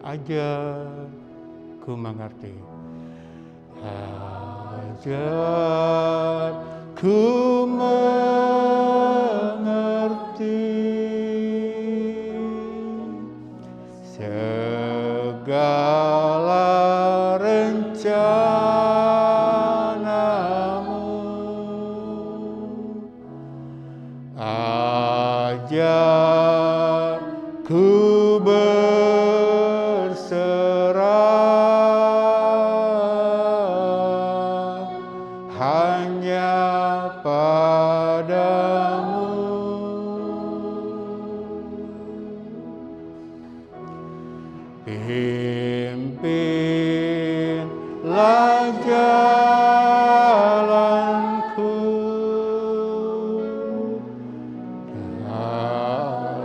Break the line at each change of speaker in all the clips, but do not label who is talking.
ajarku mengerti. Ajarku mengerti segala rencanamu. Ajarku berserah hanya padamu. Pimpinlah jalanku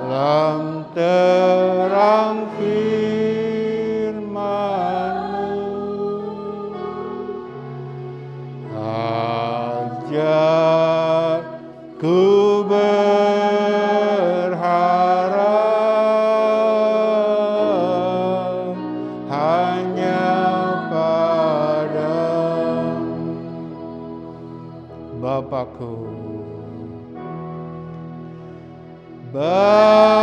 dalam terang firman-Mu. Ajarku berharap hanya padamu. Bapakku, Bapakku,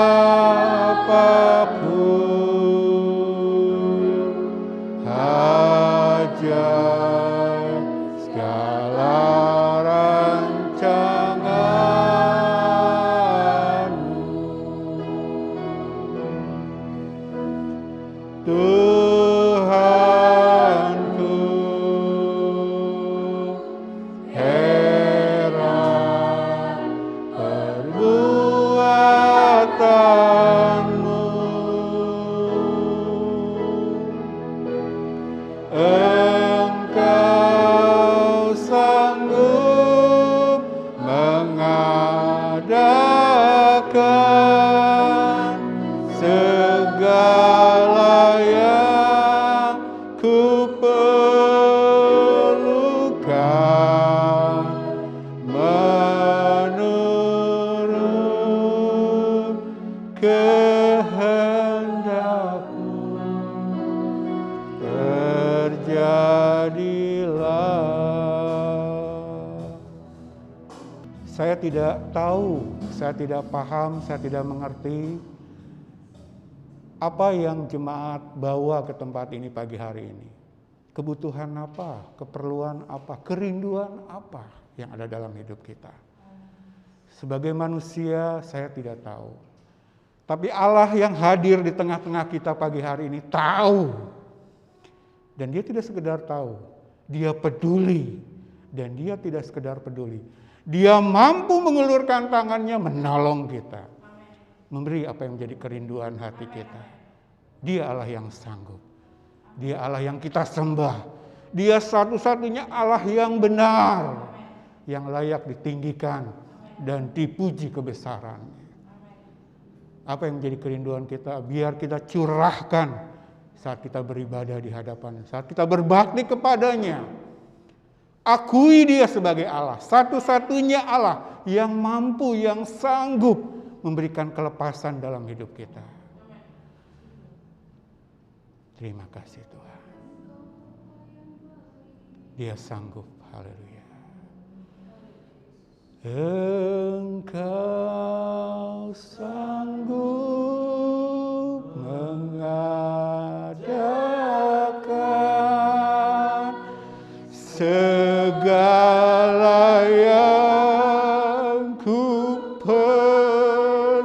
ajar segala rancangan-Mu. Tuhanku, heran perbuatan-Mu. Engkau sanggup mengadakan segala yang ku perlukan menurut kehendak-Mu. Terjadilah. Saya tidak tahu, saya tidak paham, saya tidak mengerti apa yang jemaat bawa ke tempat ini pagi hari ini. Kebutuhan apa, keperluan apa, kerinduan apa yang ada dalam hidup kita. Sebagai manusia saya tidak tahu. Tapi Allah yang hadir di tengah-tengah kita pagi hari ini tahu. Dan Dia tidak sekedar tahu, Dia peduli. Dan Dia tidak sekedar peduli, Dia mampu mengulurkan tangannya menolong kita. Memberi apa yang menjadi kerinduan hati kita. Dia Allah yang sanggup. Dia Allah yang kita sembah. Dia satu-satunya Allah yang benar. Yang layak ditinggikan dan dipuji kebesarannya. Apa yang menjadi kerinduan kita, biar kita curahkan saat kita beribadah di hadapan, saat kita berbakti kepadanya. Akui Dia sebagai Allah, satu-satunya Allah yang mampu, yang sanggup memberikan kelepasan dalam hidup kita. Terima kasih Tuhan. Dia sanggup, haleluya. Engkau sanggup mengadakan segala yang ku perlukan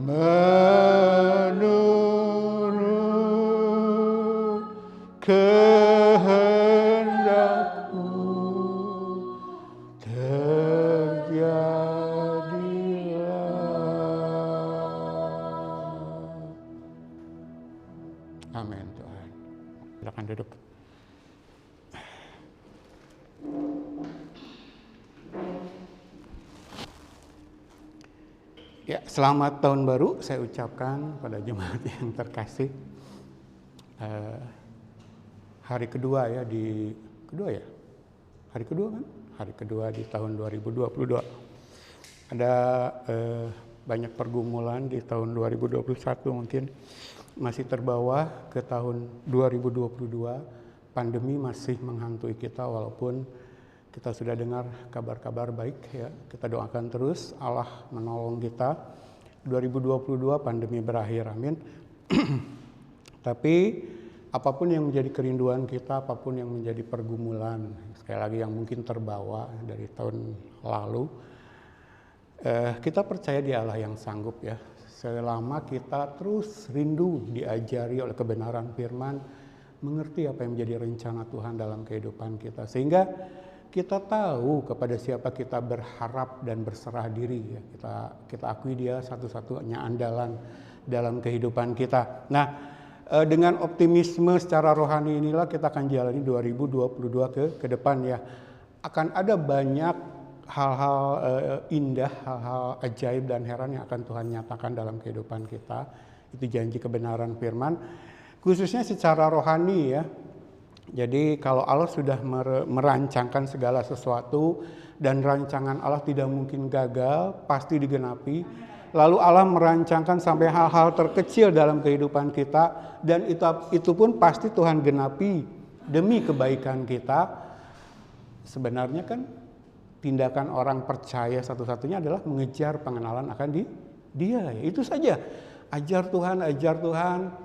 menurut kehendak-Mu. Terjadilah. Amin Tuhan. Silakan duduk. Ya, selamat tahun baru saya ucapkan pada jemaat yang terkasih. Hari kedua ya hari kedua di tahun 2022. Ada banyak pergumulan di tahun 2021, mungkin masih terbawa ke tahun 2022. Pandemi masih menghantui kita walaupun kita sudah dengar kabar-kabar baik ya. Kita doakan terus Allah menolong kita. 2022 pandemi berakhir, amin. Tapi apapun yang menjadi kerinduan kita, apapun yang menjadi pergumulan, sekali lagi yang mungkin terbawa dari tahun lalu, kita percaya di Allah yang sanggup ya. Selama kita terus rindu diajari oleh kebenaran firman, mengerti apa yang menjadi rencana Tuhan dalam kehidupan kita, sehingga kita tahu kepada siapa kita berharap dan berserah diri ya. Kita akui dia satu-satunya andalan dalam kehidupan kita. Nah, dengan optimisme secara rohani inilah kita akan jalani 2022 ke depan ya. Akan ada banyak hal-hal indah, hal-hal ajaib dan heran yang akan Tuhan nyatakan dalam kehidupan kita. Itu janji kebenaran firman, khususnya secara rohani ya. Jadi kalau Allah sudah merancangkan segala sesuatu dan rancangan Allah tidak mungkin gagal, pasti digenapi. Lalu Allah merancangkan sampai hal-hal terkecil dalam kehidupan kita, dan itu pun pasti Tuhan genapi demi kebaikan kita. Sebenarnya kan tindakan orang percaya satu-satunya adalah mengejar pengenalan akan Dia. Itu saja. Ajar Tuhan,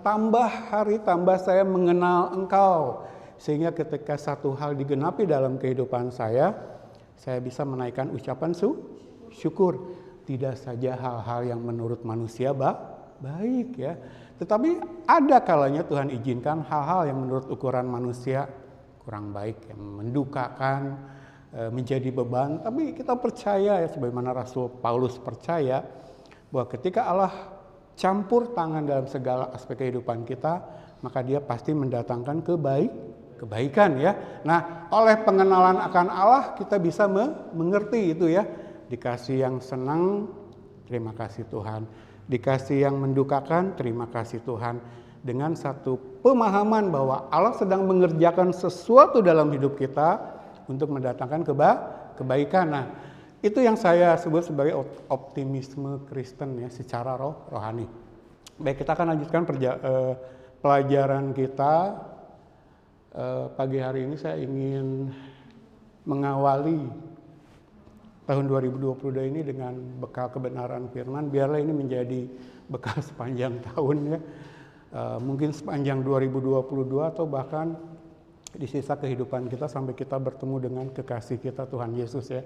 tambah hari, tambah saya mengenal Engkau. Sehingga ketika satu hal digenapi dalam kehidupan saya bisa menaikkan ucapan syukur. Tidak saja hal-hal yang menurut manusia baik ya. Tetapi ada kalanya Tuhan izinkan hal-hal yang menurut ukuran manusia kurang baik, yang mendukakan, menjadi beban. Tapi kita percaya ya, sebagaimana Rasul Paulus percaya bahwa ketika Allah campur tangan dalam segala aspek kehidupan kita, maka Dia pasti mendatangkan kebaikan ya. Nah, oleh pengenalan akan Allah kita bisa mengerti itu ya. Dikasih yang senang, terima kasih Tuhan. Dikasih yang mendukakan, terima kasih Tuhan. Dengan satu pemahaman bahwa Allah sedang mengerjakan sesuatu dalam hidup kita untuk mendatangkan kebaikan. Nah, itu yang saya sebut sebagai optimisme Kristen ya, secara rohani. Baik, kita akan lanjutkan pelajaran kita. Pagi hari ini saya ingin mengawali tahun 2022 ini dengan bekal kebenaran firman. Biarlah ini menjadi bekal sepanjang tahun ya. Mungkin sepanjang 2022 atau bahkan di sisa kehidupan kita sampai kita bertemu dengan kekasih kita Tuhan Yesus ya.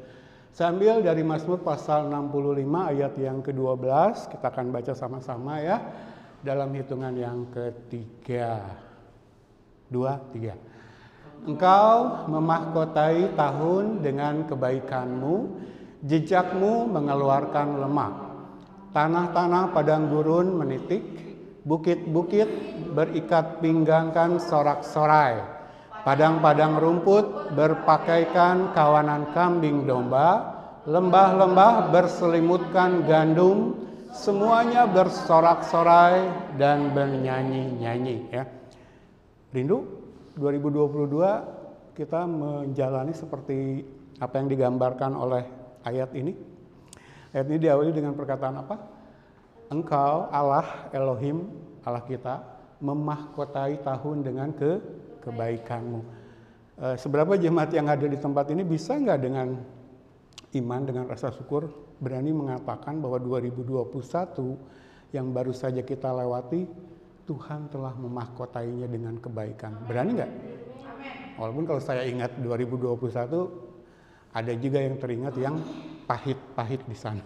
Saya ambil dari Mazmur pasal 65 ayat yang ke-12. Kita akan baca sama-sama ya. Dalam hitungan yang ketiga. 2, 3. Engkau memahkotai tahun dengan kebaikanmu, jejakmu mengeluarkan lemak. Tanah-tanah padang gurun menitik, bukit-bukit berikat pinggangkan sorak-sorai. Padang-padang rumput berpakaikan kawanan kambing domba, lembah-lembah berselimutkan gandum, semuanya bersorak-sorai dan bernyanyi-nyanyi ya. Rindu 2022 kita menjalani seperti apa yang digambarkan oleh ayat ini. Ayat ini diawali dengan perkataan apa? Engkau Allah Elohim, Allah kita, memahkotai tahun dengan kebaikanmu. Seberapa jemaat yang ada di tempat ini bisa nggak dengan iman, dengan rasa syukur, berani mengatakan bahwa 2021 yang baru saja kita lewati, Tuhan telah memahkotainya dengan kebaikan. Berani nggak? Walaupun kalau saya ingat 2021, ada juga yang teringat yang pahit-pahit di sana,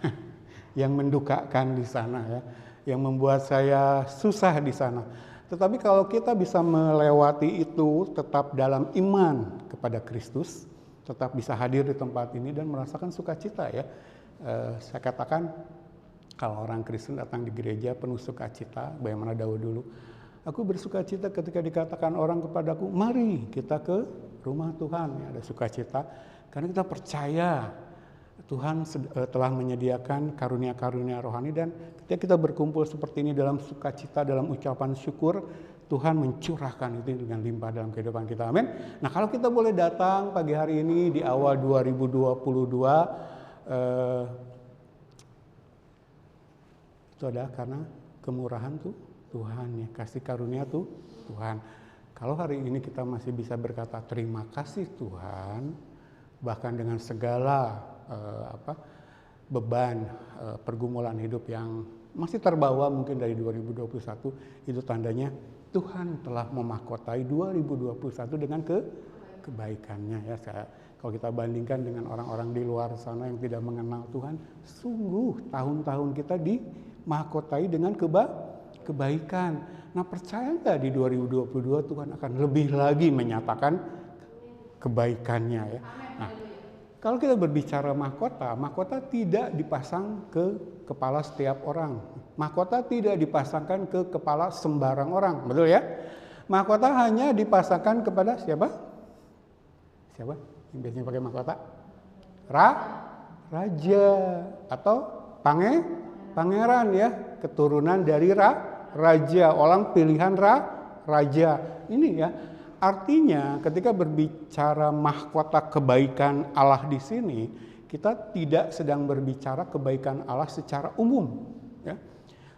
yang mendukakan di sana ya, yang membuat saya susah di sana. Tetapi kalau kita bisa melewati itu tetap dalam iman kepada Kristus, tetap bisa hadir di tempat ini dan merasakan sukacita ya. Saya katakan kalau orang Kristen datang di gereja penuh sukacita, bagaimana Daud dulu. Aku bersukacita ketika dikatakan orang kepadaku, mari kita ke rumah Tuhan. Ya, ada sukacita karena kita percaya Tuhan telah menyediakan karunia-karunia rohani, dan ketika kita berkumpul seperti ini dalam sukacita, dalam ucapan syukur, Tuhan mencurahkan itu dengan limpah dalam kehidupan kita. Amin. Nah, kalau kita boleh datang pagi hari ini di awal 2022, itu adalah karena kemurahan tuh Tuhan ya, kasih karunia tuh Tuhan. Kalau hari ini kita masih bisa berkata terima kasih Tuhan, bahkan dengan segala beban pergumulan hidup yang masih terbawa mungkin dari 2021, itu tandanya Tuhan telah memahkotai 2021 dengan kebaikannya ya. Kalau kita bandingkan dengan orang-orang di luar sana yang tidak mengenal Tuhan, sungguh tahun-tahun kita dimahkotai dengan kebaikan. Nah, percaya nggak di 2022 Tuhan akan lebih lagi menyatakan kebaikannya ya. Nah, kalau kita berbicara mahkota tidak dipasang ke kepala setiap orang. Mahkota tidak dipasangkan ke kepala sembarang orang, betul ya? Mahkota hanya dipasangkan kepada siapa? Siapa yang biasanya pakai mahkota? Raja atau pangeran ya, keturunan dari raja, orang pilihan raja. Ini ya, artinya ketika berbicara mahkota kebaikan Allah di sini, kita tidak sedang berbicara kebaikan Allah secara umum. Ya.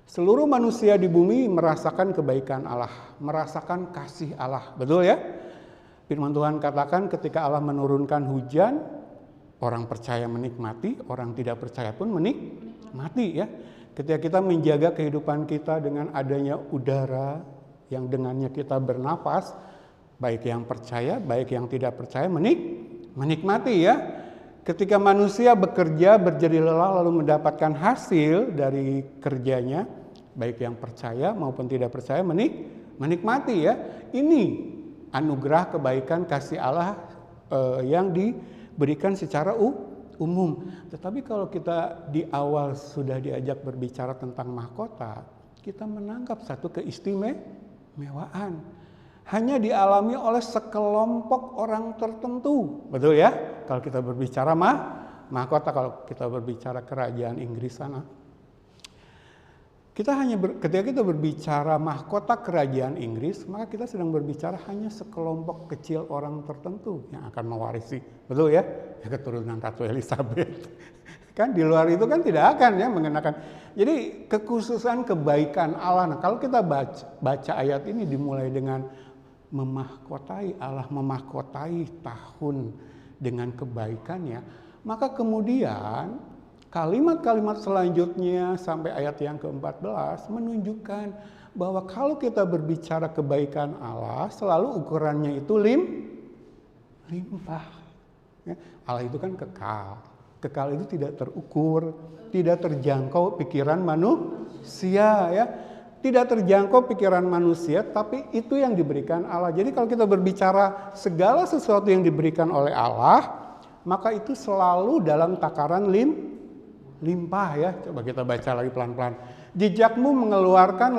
Seluruh manusia di bumi merasakan kebaikan Allah, merasakan kasih Allah, betul ya? Firman Tuhan katakan ketika Allah menurunkan hujan, orang percaya menikmati, orang tidak percaya pun menikmati ya. Ketika kita menjaga kehidupan kita dengan adanya udara yang dengannya kita bernapas, baik yang percaya, baik yang tidak percaya menikmati ya. Ketika manusia bekerja, berjerih lelah lalu mendapatkan hasil dari kerjanya, baik yang percaya maupun tidak percaya menikmati ya. Ini anugerah kebaikan kasih Allah yang diberikan secara umum. Tetapi kalau kita di awal sudah diajak berbicara tentang mahkota, kita menangkap satu keistimewaan. Hanya dialami oleh sekelompok orang tertentu, betul ya? Kalau kita berbicara mahkota, kalau kita berbicara kerajaan Inggris sana, ketika kita berbicara mahkota kerajaan Inggris, maka kita sedang berbicara hanya sekelompok kecil orang tertentu yang akan mewarisi, betul ya? Keturunan Ratu Elizabeth. Kan di luar itu kan tidak akan ya mengenakan. Jadi kekhususan kebaikan Allah. Nah, kalau kita baca ayat ini dimulai dengan memahkotai, Allah memahkotai tahun dengan kebaikannya, maka kemudian kalimat-kalimat selanjutnya sampai ayat yang ke-14 menunjukkan bahwa kalau kita berbicara kebaikan Allah, selalu ukurannya itu limpah. Ya, Allah itu kan kekal. Kekal itu tidak terukur, tidak terjangkau pikiran manusia ya. Tidak terjangkau pikiran manusia, tapi itu yang diberikan Allah. Jadi kalau kita berbicara segala sesuatu yang diberikan oleh Allah, maka itu selalu dalam takaran limpah ya. Coba kita baca lagi pelan-pelan. Jejakmu mengeluarkan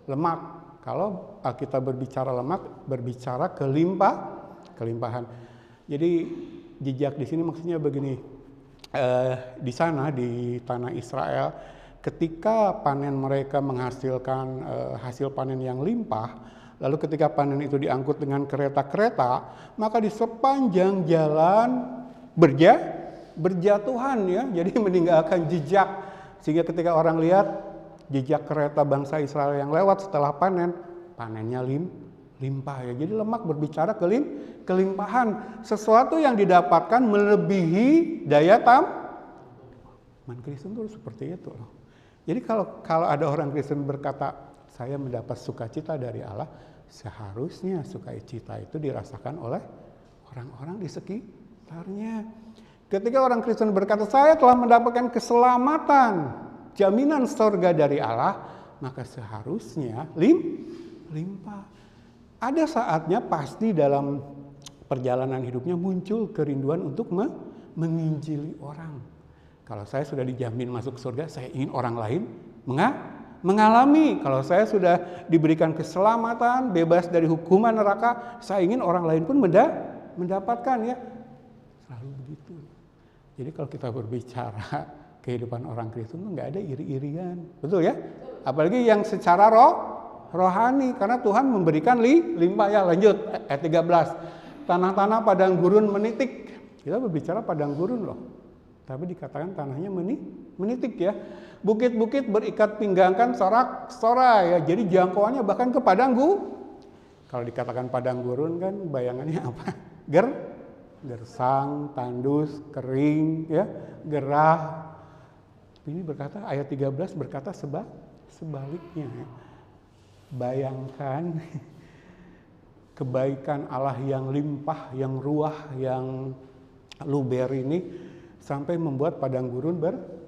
lemak. Kalau kita berbicara lemak, berbicara kelimpahan. Jadi jejak di sini maksudnya begini. Di sana di tanah Israel, ketika panen mereka menghasilkan hasil panen yang limpah, lalu ketika panen itu diangkut dengan kereta-kereta, maka di sepanjang jalan berjatuhan ya, jadi meninggalkan jejak, sehingga ketika orang lihat jejak kereta bangsa Israel yang lewat setelah panennya limpah ya. Jadi lemak berbicara kelimpahan, sesuatu yang didapatkan melebihi daya tahan Kristen itu seperti itu loh. Jadi kalau ada orang Kristen berkata, saya mendapat sukacita dari Allah, seharusnya sukacita itu dirasakan oleh orang-orang di sekitarnya. Ketika orang Kristen berkata, saya telah mendapatkan keselamatan, jaminan surga dari Allah, maka seharusnya limpah. Ada saatnya pasti dalam perjalanan hidupnya muncul kerinduan untuk menginjili orang. Kalau saya sudah dijamin masuk surga, saya ingin orang lain mengalami. Kalau saya sudah diberikan keselamatan, bebas dari hukuman neraka, saya ingin orang lain pun mendapatkan ya. Selalu begitu. Jadi kalau kita berbicara kehidupan orang Kristen itu nggak ada iri-irian, betul ya? Apalagi yang secara rohani, karena Tuhan memberikan limpah ya. Lanjut ayat 13. Tanah-tanah padang gurun menitik. Kita berbicara padang gurun loh. Tapi dikatakan tanahnya menitik ya. Bukit-bukit berikat pinggangkan sorak-sorai ya. Jadi jangkauannya bahkan ke padang Kalau dikatakan padang gurun kan bayangannya apa? Gersang, tandus, kering ya, gerah. Ini berkata ayat 13 berkata sebaliknya. Ya. Bayangkan kebaikan Allah yang limpah, yang ruah, yang luber ini sampai membuat padang gurun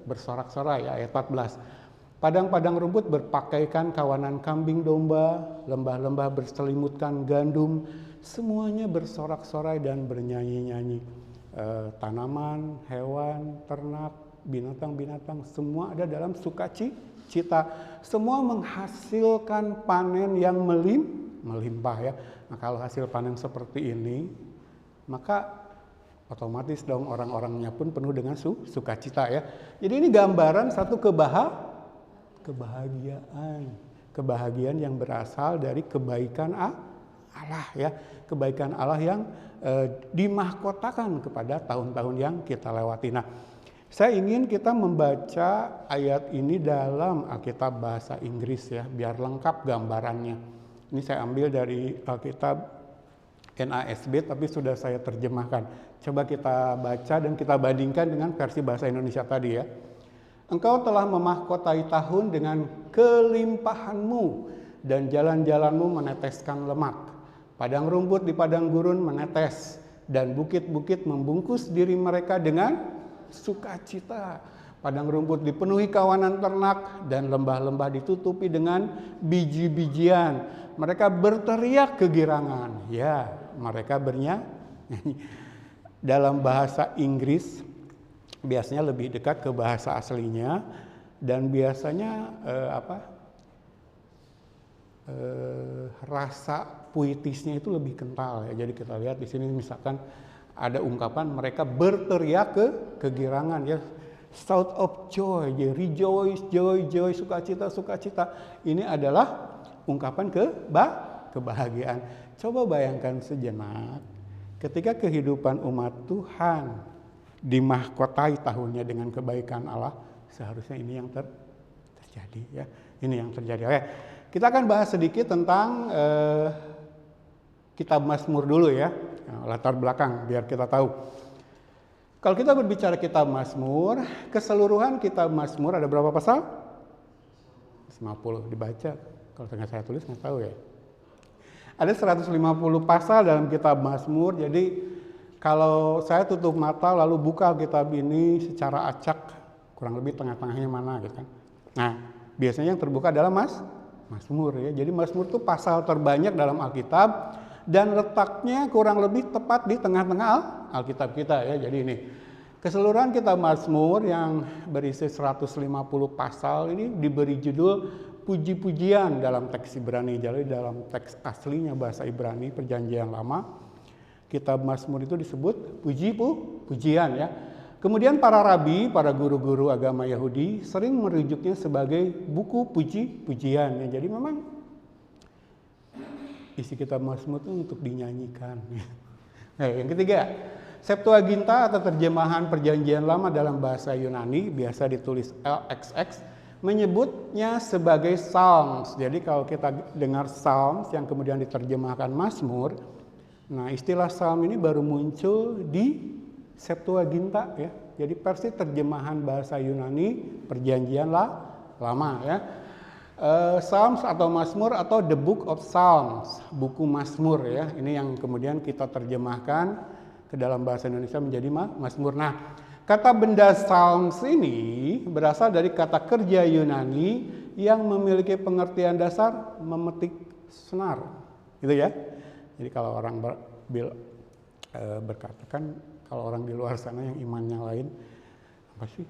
bersorak-sorai ya, ayat 14. Padang-padang rumput berpakaikan kawanan kambing domba, lembah-lembah berselimutkan gandum, semuanya bersorak-sorai dan bernyanyi-nyanyi. Tanaman, hewan, ternak, binatang-binatang semua ada dalam sukacita. Semua menghasilkan panen yang melimpah ya. Nah, kalau hasil panen seperti ini, maka otomatis dong orang-orangnya pun penuh dengan sukacita ya. Jadi ini gambaran satu kebahagiaan yang berasal dari kebaikan Allah ya, kebaikan Allah yang dimahkotakan kepada tahun-tahun yang kita lewati. Nah, saya ingin kita membaca ayat ini dalam Alkitab bahasa Inggris ya, biar lengkap gambarannya. Ini saya ambil dari Alkitab NASB tapi sudah saya terjemahkan. Coba kita baca dan kita bandingkan dengan versi bahasa Indonesia tadi ya. Engkau telah memahkotai tahun dengan kelimpahanmu dan jalan-jalanmu meneteskan lemak. Padang rumput di padang gurun menetes dan bukit-bukit membungkus diri mereka dengan sukacita. Padang rumput dipenuhi kawanan ternak dan lembah-lembah ditutupi dengan biji-bijian. Mereka berteriak kegirangan. Ya, mereka bernyanyi. Dalam bahasa Inggris biasanya lebih dekat ke bahasa aslinya dan biasanya rasa puitisnya itu lebih kental ya. Jadi kita lihat di sini misalkan ada ungkapan mereka berteriak kegirangan ya, shout of joy, ya, rejoice, joy, sukacita. Ini adalah ungkapan kebahagiaan. Coba bayangkan sejenak ketika kehidupan umat Tuhan dimahkotai tahunnya dengan kebaikan Allah, seharusnya ini yang terjadi ya. Ini yang terjadi. Oke, kita akan bahas sedikit tentang kitab Mazmur dulu ya. Nah, latar belakang biar kita tahu. Kalau kita berbicara kitab Mazmur, keseluruhan kitab Mazmur ada berapa pasal? 50 dibaca. Kalau tengah saya tulis nggak tahu ya. Ada 150 pasal dalam kitab Mazmur. Jadi kalau saya tutup mata lalu buka kitab ini secara acak, kurang lebih tengah-tengahnya mana gitu kan. Nah, biasanya yang terbuka adalah Mazmur ya. Jadi Mazmur itu pasal terbanyak dalam Alkitab dan letaknya kurang lebih tepat di tengah-tengah Alkitab kita ya. Jadi ini keseluruhan kitab Mazmur yang berisi 150 pasal ini diberi judul puji-pujian dalam teks Ibrani. Jadi dalam teks aslinya bahasa Ibrani Perjanjian Lama, kitab Mazmur itu disebut pujian ya. Kemudian para rabi, para guru-guru agama Yahudi sering merujuknya sebagai buku puji-pujian ya. Jadi memang isi kitab Mazmur itu untuk dinyanyikan. Nah, yang ketiga, Septuaginta atau terjemahan Perjanjian Lama dalam bahasa Yunani biasa ditulis LXX menyebutnya sebagai Psalms. Jadi kalau kita dengar Psalms yang kemudian diterjemahkan Mazmur, nah istilah Psalm ini baru muncul di Septuaginta ya. Jadi versi terjemahan bahasa Yunani Perjanjian Lama ya. Psalms atau Mazmur atau The Book of Psalms, buku Mazmur ya. Ini yang kemudian kita terjemahkan ke dalam bahasa Indonesia menjadi Mazmur. Nah, kata benda Psalms ini berasal dari kata kerja Yunani yang memiliki pengertian dasar memetik senar, gitu ya. Jadi kalau orang berkata kan, kalau orang di luar sana yang imannya lain, apa sih?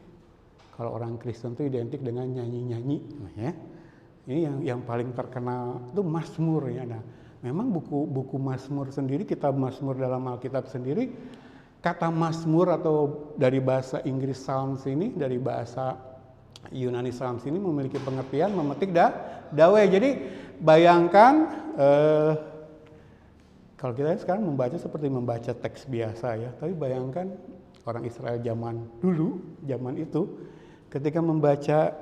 Kalau orang Kristen itu identik dengan nyanyi-nyanyi, nah, ya. Ini yang paling terkenal itu Mazmur ya. Nah, memang buku Mazmur sendiri, kitab Mazmur dalam Alkitab sendiri, kata Mazmur atau dari bahasa Inggris Psalms ini, dari bahasa Yunani Psalms ini memiliki pengertian memetik dawe. Jadi bayangkan kalau kita sekarang membaca seperti membaca teks biasa ya, tapi bayangkan orang Israel zaman dulu, zaman itu, ketika membaca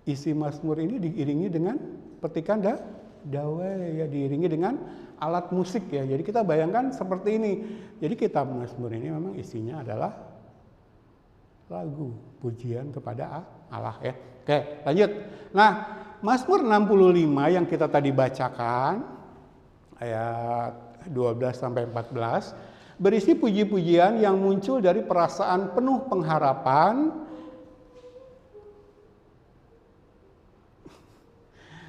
isi Mazmur ini diiringi dengan petikan dawai, ya, diiringi dengan alat musik, ya. Jadi kita bayangkan seperti ini. Jadi kitab Mazmur ini memang isinya adalah lagu pujian kepada Allah, ya. Oke, lanjut. Nah, Mazmur 65 yang kita tadi bacakan ayat 12 sampai 14 berisi puji-pujian yang muncul dari perasaan penuh pengharapan,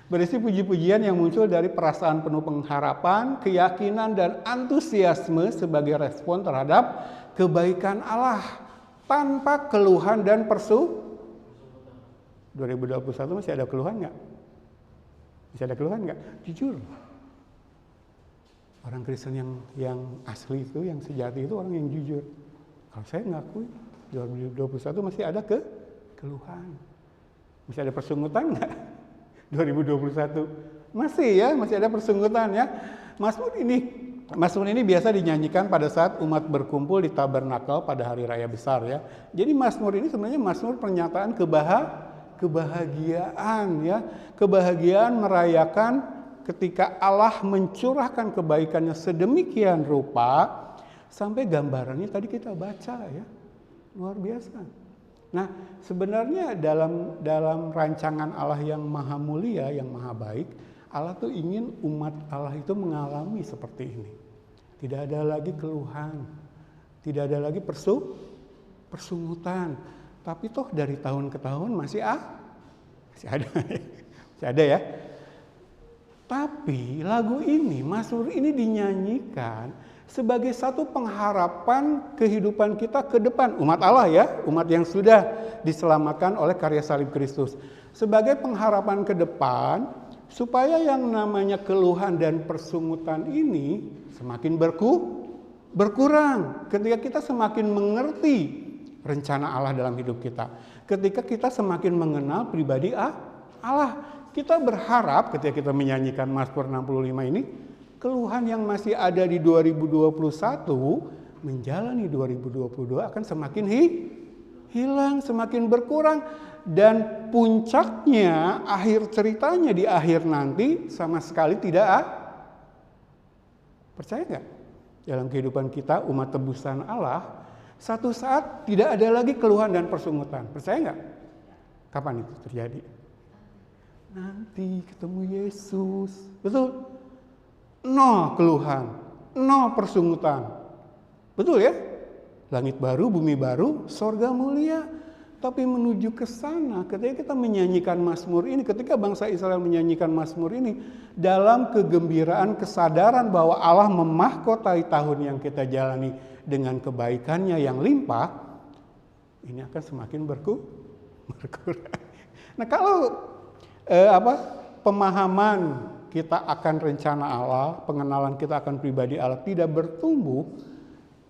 berisi puji-pujian yang muncul dari perasaan penuh pengharapan, keyakinan dan antusiasme sebagai respon terhadap kebaikan Allah tanpa keluhan dan 2021 masih ada keluhan nggak? Masih ada keluhan nggak? Jujur. Orang Kristen yang asli itu, yang sejati itu orang yang jujur. Kalau saya ngakui 2021 masih ada keluhan. Masih ada persungutan nggak? 2021 masih, ya, masih ada persungutan, ya. Mazmur ini biasa dinyanyikan pada saat umat berkumpul di tabernakel pada hari raya besar, ya. Jadi Mazmur ini sebenarnya Mazmur pernyataan kebahagiaan, ya. Kebahagiaan merayakan ketika Allah mencurahkan kebaikannya sedemikian rupa sampai gambarannya tadi kita baca, ya. Luar biasa. Nah, sebenarnya dalam rancangan Allah yang maha mulia, yang maha baik, Allah tuh ingin umat Allah itu mengalami seperti ini. Tidak ada lagi keluhan, tidak ada lagi persungutan. Tapi toh dari tahun ke tahun masih ada, masih ada, ya. Tapi lagu ini, Mazmur ini dinyanyikan sebagai satu pengharapan kehidupan kita ke depan. Umat Allah, ya, umat yang sudah diselamatkan oleh karya salib Kristus. Sebagai pengharapan ke depan, supaya yang namanya keluhan dan persungutan ini semakin berkurang. Ketika kita semakin mengerti rencana Allah dalam hidup kita. Ketika kita semakin mengenal pribadi Allah. Kita berharap ketika kita menyanyikan Mazmur 65 ini, keluhan yang masih ada di 2021 menjalani 2022 akan semakin hilang, semakin berkurang, dan puncaknya, akhir ceritanya di akhir nanti sama sekali tidak percaya nggak? Dalam kehidupan kita umat tebusan Allah, satu saat tidak ada lagi keluhan dan persungutan. Percaya nggak? Kapan itu terjadi? Nanti ketemu Yesus, betul? Nol keluhan, nol persungutan, betul, ya? Langit baru, bumi baru, sorga mulia. Tapi menuju ke sana, ketika kita menyanyikan Mazmur ini, ketika bangsa Israel menyanyikan Mazmur ini, dalam kegembiraan, kesadaran bahwa Allah memahkotai tahun yang kita jalani dengan kebaikannya yang limpah, ini akan semakin berkurang. Nah, kalau pemahaman kita akan rencana Allah, pengenalan kita akan pribadi Allah tidak bertumbuh,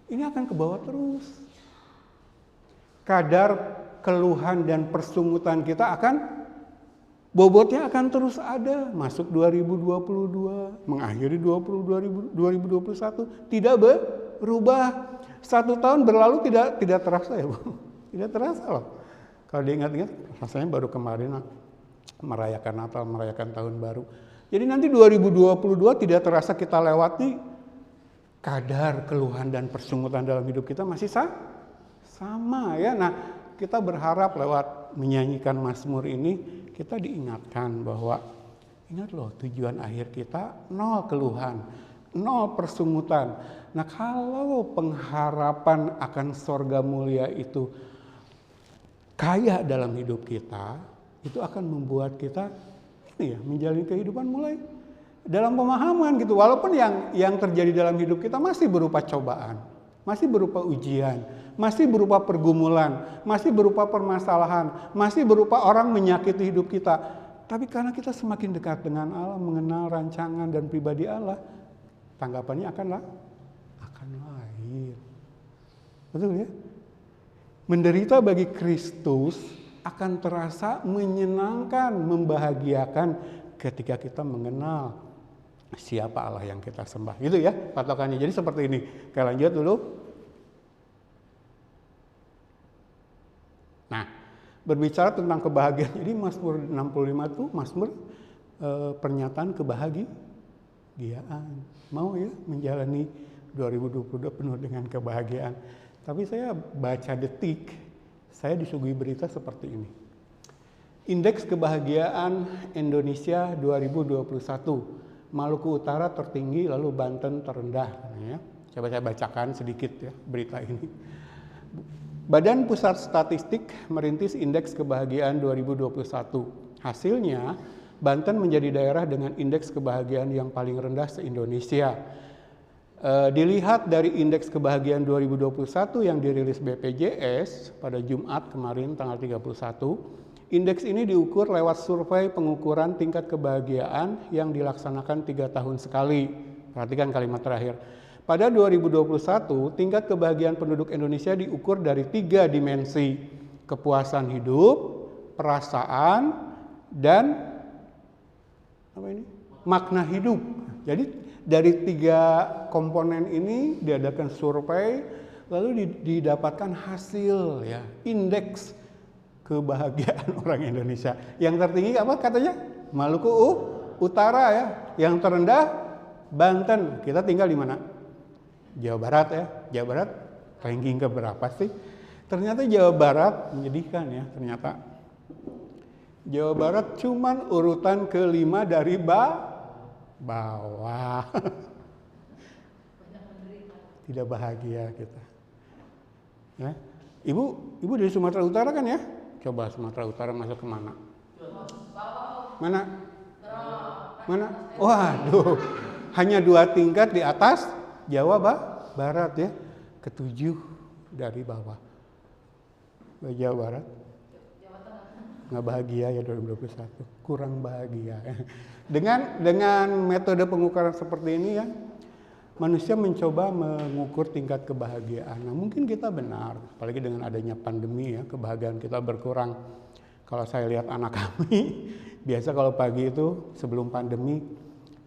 ini akan ke bawah terus. Kadar keluhan dan persungutan kita akan bobotnya akan terus ada. Masuk 2022, mengakhiri 2021 tidak berubah. 1 tahun berlalu tidak terasa, ya, Bu. Tidak terasa loh. Kalau diingat-ingat, rasanya baru kemarin merayakan Natal, merayakan Tahun Baru. Jadi nanti 2022 tidak terasa kita lewati, kadar keluhan dan persungutan dalam hidup kita masih sama, ya. Nah, kita berharap lewat menyanyikan Mazmur ini kita diingatkan bahwa ingat loh, tujuan akhir kita nol keluhan, nol persungutan. Nah, kalau pengharapan akan sorga mulia itu kaya dalam hidup kita, itu akan membuat kita menjalani kehidupan mulai dalam pemahaman gitu. Walaupun yang terjadi dalam hidup kita masih berupa cobaan, masih berupa ujian, masih berupa pergumulan, masih berupa permasalahan, masih berupa orang menyakiti hidup kita. Tapi karena kita semakin dekat dengan Allah, mengenal rancangan dan pribadi Allah, tanggapannya akan lain. Betul, ya? Menderita bagi Kristus akan terasa menyenangkan, membahagiakan ketika kita mengenal siapa Allah yang kita sembah. Gitu, ya patokannya. Jadi seperti ini. Kita lanjut dulu. berbicara tentang kebahagiaan. Jadi Mazmur 65 itu Mazmur pernyataan kebahagiaan. Mau ya menjalani 2022 penuh dengan kebahagiaan. Tapi saya baca Detik, saya disuguhi berita seperti ini. Indeks kebahagiaan Indonesia 2021. Maluku Utara tertinggi, lalu Banten terendah. Ya. Coba saya bacakan sedikit ya berita ini. Badan Pusat Statistik merintis Indeks Kebahagiaan 2021. Hasilnya, Banten menjadi daerah dengan indeks kebahagiaan yang paling rendah se-Indonesia. Dilihat dari Indeks Kebahagiaan 2021 yang dirilis BPJS pada Jumat kemarin tanggal 31, indeks ini diukur lewat survei pengukuran tingkat kebahagiaan yang dilaksanakan 3 tahun sekali. Perhatikan kalimat terakhir. Pada 2021, tingkat kebahagiaan penduduk Indonesia diukur dari 3 dimensi. Kepuasan hidup, perasaan, dan makna hidup. Jadi dari 3 komponen ini diadakan survei, lalu didapatkan hasil ya, indeks kebahagiaan orang Indonesia. Yang tertinggi apa katanya? Maluku Utara ya. Yang terendah Banten. Kita tinggal di mana? Jawa Barat ya. Jawa Barat ranking ke berapa sih? Ternyata Jawa Barat menyedihkan ya. Ternyata Jawa Barat cuman urutan ke-5 dari bawah. Tidak bahagia kita. Ya. Ibu dari Sumatera Utara kan ya? Coba Sumatera Utara masuk ke mana? Mana? Mana? Waduh, hanya 2 tingkat di atas Jawa Barat ya, ke-7 dari bawah. Jawa Barat nggak bahagia ya 2021, kurang bahagia. Dengan metode pengukuran seperti ini ya, manusia mencoba mengukur tingkat kebahagiaan. Nah mungkin kita benar, apalagi dengan adanya pandemi ya, kebahagiaan kita berkurang. Kalau saya lihat anak kami, biasa kalau pagi itu sebelum pandemi,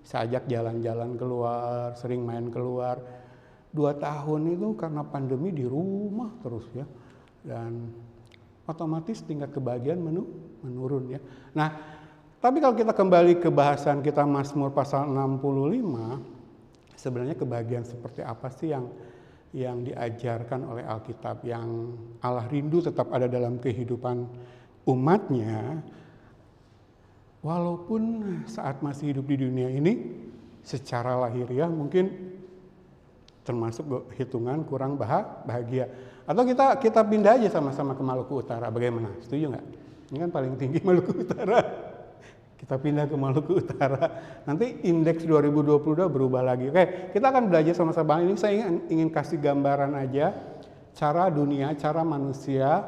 saya ajak jalan-jalan keluar, sering main keluar. 2 tahun itu karena pandemi di rumah terus ya. Dan otomatis tingkat kebahagiaan menurun ya. Nah, tapi kalau kita kembali ke bahasan kita Mazmur pasal 65, sebenarnya kebahagiaan seperti apa sih yang diajarkan oleh Alkitab, yang Allah rindu tetap ada dalam kehidupan umatnya. Walaupun saat masih hidup di dunia ini, secara lahiriah mungkin termasuk hitungan kurang bahagia. Atau kita pindah aja sama-sama ke Maluku Utara, bagaimana? Setuju nggak? Ini kan paling tinggi Maluku Utara. Kita pindah ke Maluku Utara. Nanti indeks 2022 berubah lagi. Oke, kita akan belajar sama-sama. Ini saya ingin kasih gambaran aja cara dunia, cara manusia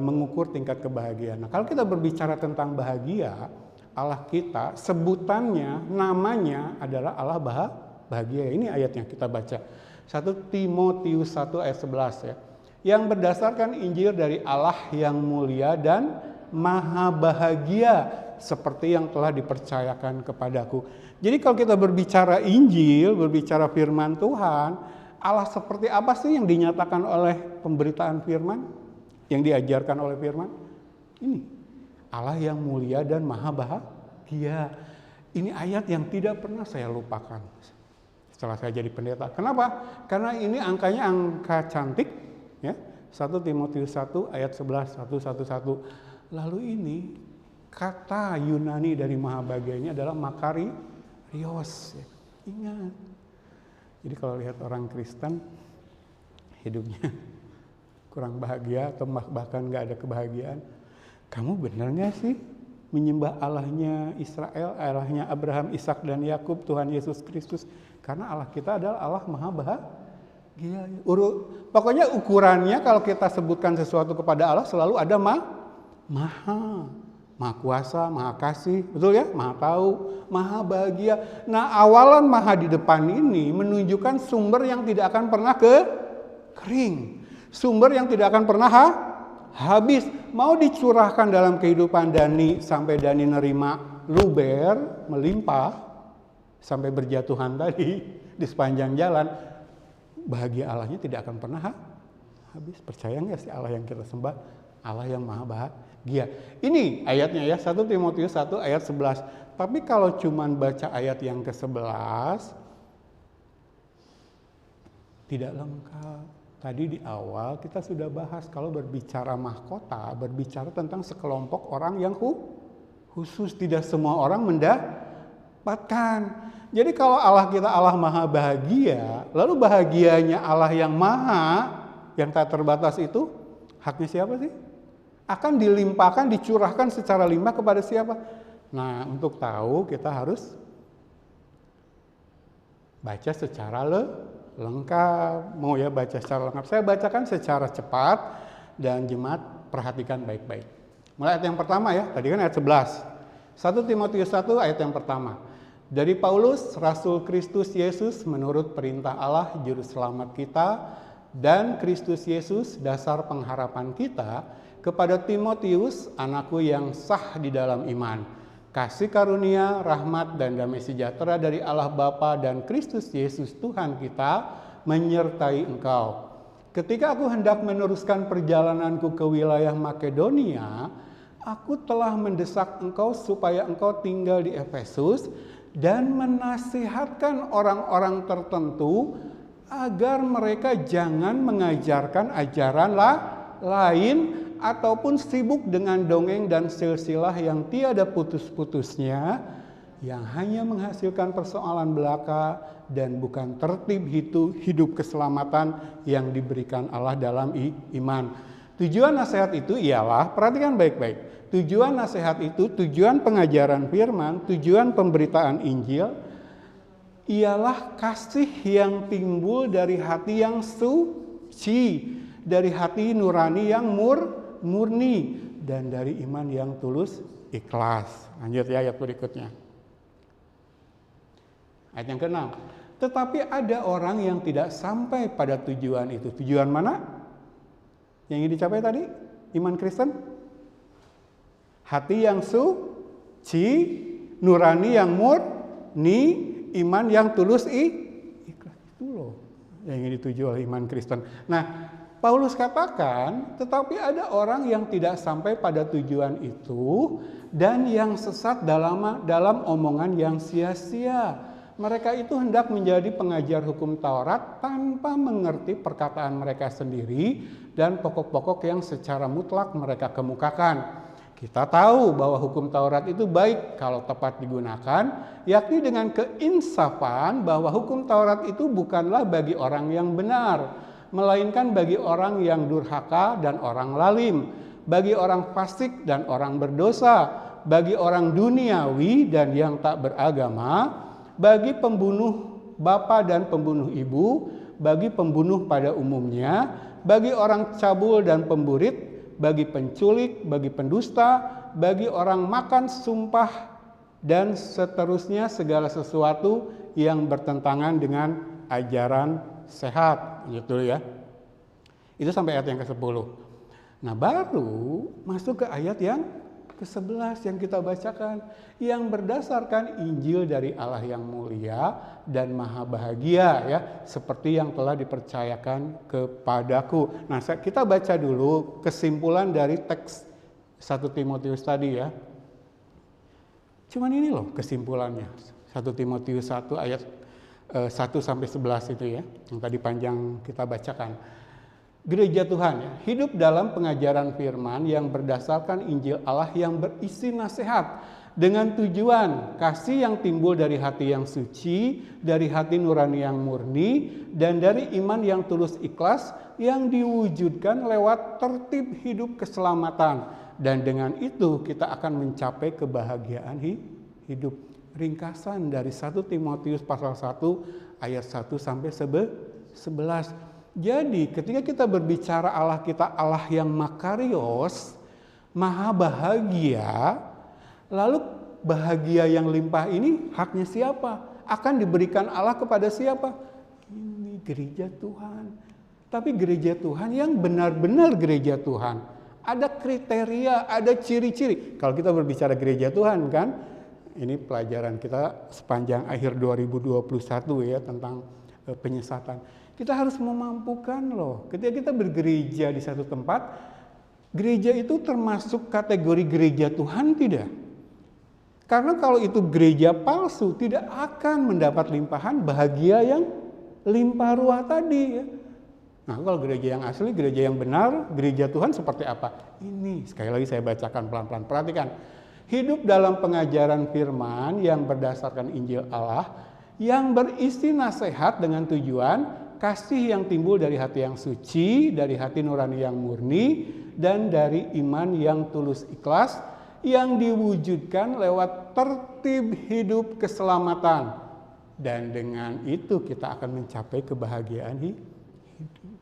mengukur tingkat kebahagiaan. Nah, kalau kita berbicara tentang bahagia, Allah kita sebutannya, namanya adalah Allah bahagia. Ini ayat yang kita baca. 1 Timotius 1 ayat 11 ya. Yang berdasarkan Injil dari Allah yang mulia dan maha bahagia seperti yang telah dipercayakan kepadaku. Jadi kalau kita berbicara Injil, berbicara firman Tuhan, Allah seperti apa sih yang dinyatakan oleh pemberitaan firman? Yang diajarkan oleh firman? Ini, Allah yang mulia dan maha bahagia. Ini ayat yang tidak pernah saya lupakan setelah saya jadi pendeta. Kenapa? Karena ini angkanya angka cantik, ya. 1 Timotius 1 ayat 11, 111. Lalu ini kata Yunani dari maha bahagia ini adalah makarios. Ingat. Jadi kalau lihat orang Kristen hidupnya kurang bahagia atau bahkan nggak ada kebahagiaan, kamu benar nggak sih menyembah Allahnya Israel, Allahnya Abraham, Ishak dan Yakub, Tuhan Yesus Kristus? Karena Allah kita adalah Allah maha bahagia. Pokoknya ukurannya kalau kita sebutkan sesuatu kepada Allah selalu ada maha kuasa, maha kasih, betul ya? Maha tahu, maha bahagia. Nah, awalan maha di depan ini menunjukkan sumber yang tidak akan pernah kering. Sumber yang tidak akan pernah habis. Mau dicurahkan dalam kehidupan Dani sampai Dani nerima luber, melimpah, sampai berjatuhan tadi di sepanjang jalan. Bahagia Allahnya tidak akan pernah habis. Percaya nggak sih Allah yang kita sembah Allah yang maha bahagia. Ini ayatnya ya, 1 Timotius 1 ayat 11. Tapi kalau cuman baca ayat yang ke-11, tidak lengkap. Tadi di awal kita sudah bahas kalau berbicara mahkota, berbicara tentang sekelompok orang yang khusus. Tidak semua orang mendapatkan. Jadi kalau Allah kita Allah maha bahagia, lalu bahagianya Allah yang maha, yang tak terbatas itu, haknya siapa sih? Akan dilimpahkan, dicurahkan secara limpah kepada siapa? Nah, untuk tahu kita harus baca secara lengkap. Mau ya baca secara lengkap. Saya bacakan secara cepat dan jemaat perhatikan baik-baik. Mulai ayat yang pertama ya, tadi kan ayat 11. 1 Timotius 1 ayat yang pertama. Dari Paulus, Rasul Kristus Yesus menurut perintah Allah Juru Selamat kita dan Kristus Yesus dasar pengharapan kita, kepada Timotius, anakku yang sah di dalam iman. Kasih karunia, rahmat, dan damai sejahtera dari Allah Bapa dan Kristus Yesus Tuhan kita menyertai engkau. Ketika aku hendak meneruskan perjalananku ke wilayah Makedonia, aku telah mendesak engkau supaya engkau tinggal di Efesus dan menasihatkan orang-orang tertentu agar mereka jangan mengajarkan ajaran lain ataupun sibuk dengan dongeng dan silsilah yang tiada putus-putusnya, yang hanya menghasilkan persoalan belaka dan bukan tertib hidup keselamatan yang diberikan Allah dalam iman. Tujuan nasihat itu ialah, perhatikan baik-baik, tujuan nasihat itu, tujuan pengajaran firman, tujuan pemberitaan Injil, ialah kasih yang timbul dari hati yang suci, dari hati nurani yang murni, dan dari iman yang tulus ikhlas. Lanjut ya ayat berikutnya. Ayat yang ke-6. Tetapi ada orang yang tidak sampai pada tujuan itu. Tujuan mana? Yang ingin dicapai tadi? Iman Kristen? Hati yang suci, nurani yang murni, iman yang tulus ikhlas. Itu loh yang ingin dituju oleh iman Kristen. Nah, Paulus katakan, tetapi ada orang yang tidak sampai pada tujuan itu dan yang sesat dalam omongan yang sia-sia. Mereka itu hendak menjadi pengajar hukum Taurat tanpa mengerti perkataan mereka sendiri dan pokok-pokok yang secara mutlak mereka kemukakan. Kita tahu bahwa hukum Taurat itu baik kalau tepat digunakan, yakni dengan keinsafan bahwa hukum Taurat itu bukanlah bagi orang yang benar, melainkan bagi orang yang durhaka dan orang lalim, bagi orang fasik dan orang berdosa, bagi orang duniawi dan yang tak beragama, bagi pembunuh bapa dan pembunuh ibu, bagi pembunuh pada umumnya, bagi orang cabul dan pemburit, bagi penculik, bagi pendusta, bagi orang makan sumpah, dan seterusnya segala sesuatu yang bertentangan dengan ajaran sehat. Gitu ya. Itu sampai ayat yang ke-10. Nah, baru masuk ke ayat yang ke-11 yang kita bacakan, yang berdasarkan Injil dari Allah yang mulia dan maha bahagia ya, seperti yang telah dipercayakan kepadaku. Nah, kita baca dulu kesimpulan dari teks 1 Timotius tadi ya. Cuman ini loh kesimpulannya. 1 Timotius 1 ayat 1 sampai 11 itu ya, yang tadi panjang kita bacakan. Gereja Tuhan ya, hidup dalam pengajaran firman yang berdasarkan Injil Allah yang berisi nasihat dengan tujuan kasih yang timbul dari hati yang suci, dari hati nurani yang murni, dan dari iman yang tulus ikhlas yang diwujudkan lewat tertib hidup keselamatan. Dan dengan itu kita akan mencapai kebahagiaan hidup. Ringkasan dari 1 Timotius pasal 1 ayat 1 sampai 11. Jadi ketika kita berbicara Allah kita Allah yang makarios, maha bahagia, lalu bahagia yang limpah ini haknya siapa? Akan diberikan Allah kepada siapa? Ini gereja Tuhan. Tapi gereja Tuhan yang benar-benar gereja Tuhan. Ada kriteria, ada ciri-ciri. Kalau kita berbicara gereja Tuhan kan, ini pelajaran kita sepanjang akhir 2021 ya tentang penyesatan. Kita harus memampukan loh. Ketika kita bergereja di satu tempat, Gereja itu termasuk kategori gereja Tuhan tidak? Karena kalau itu gereja palsu, tidak akan mendapat limpahan bahagia yang limpah ruah tadi ya. Nah, kalau gereja yang asli, gereja yang benar, gereja Tuhan seperti apa? Ini, sekali lagi saya bacakan pelan-pelan. Perhatikan, hidup dalam pengajaran firman yang berdasarkan Injil Allah, yang berisi nasihat dengan tujuan kasih yang timbul dari hati yang suci, dari hati nurani yang murni, dan dari iman yang tulus ikhlas, yang diwujudkan lewat tertib hidup keselamatan. Dan dengan itu kita akan mencapai kebahagiaan hidup.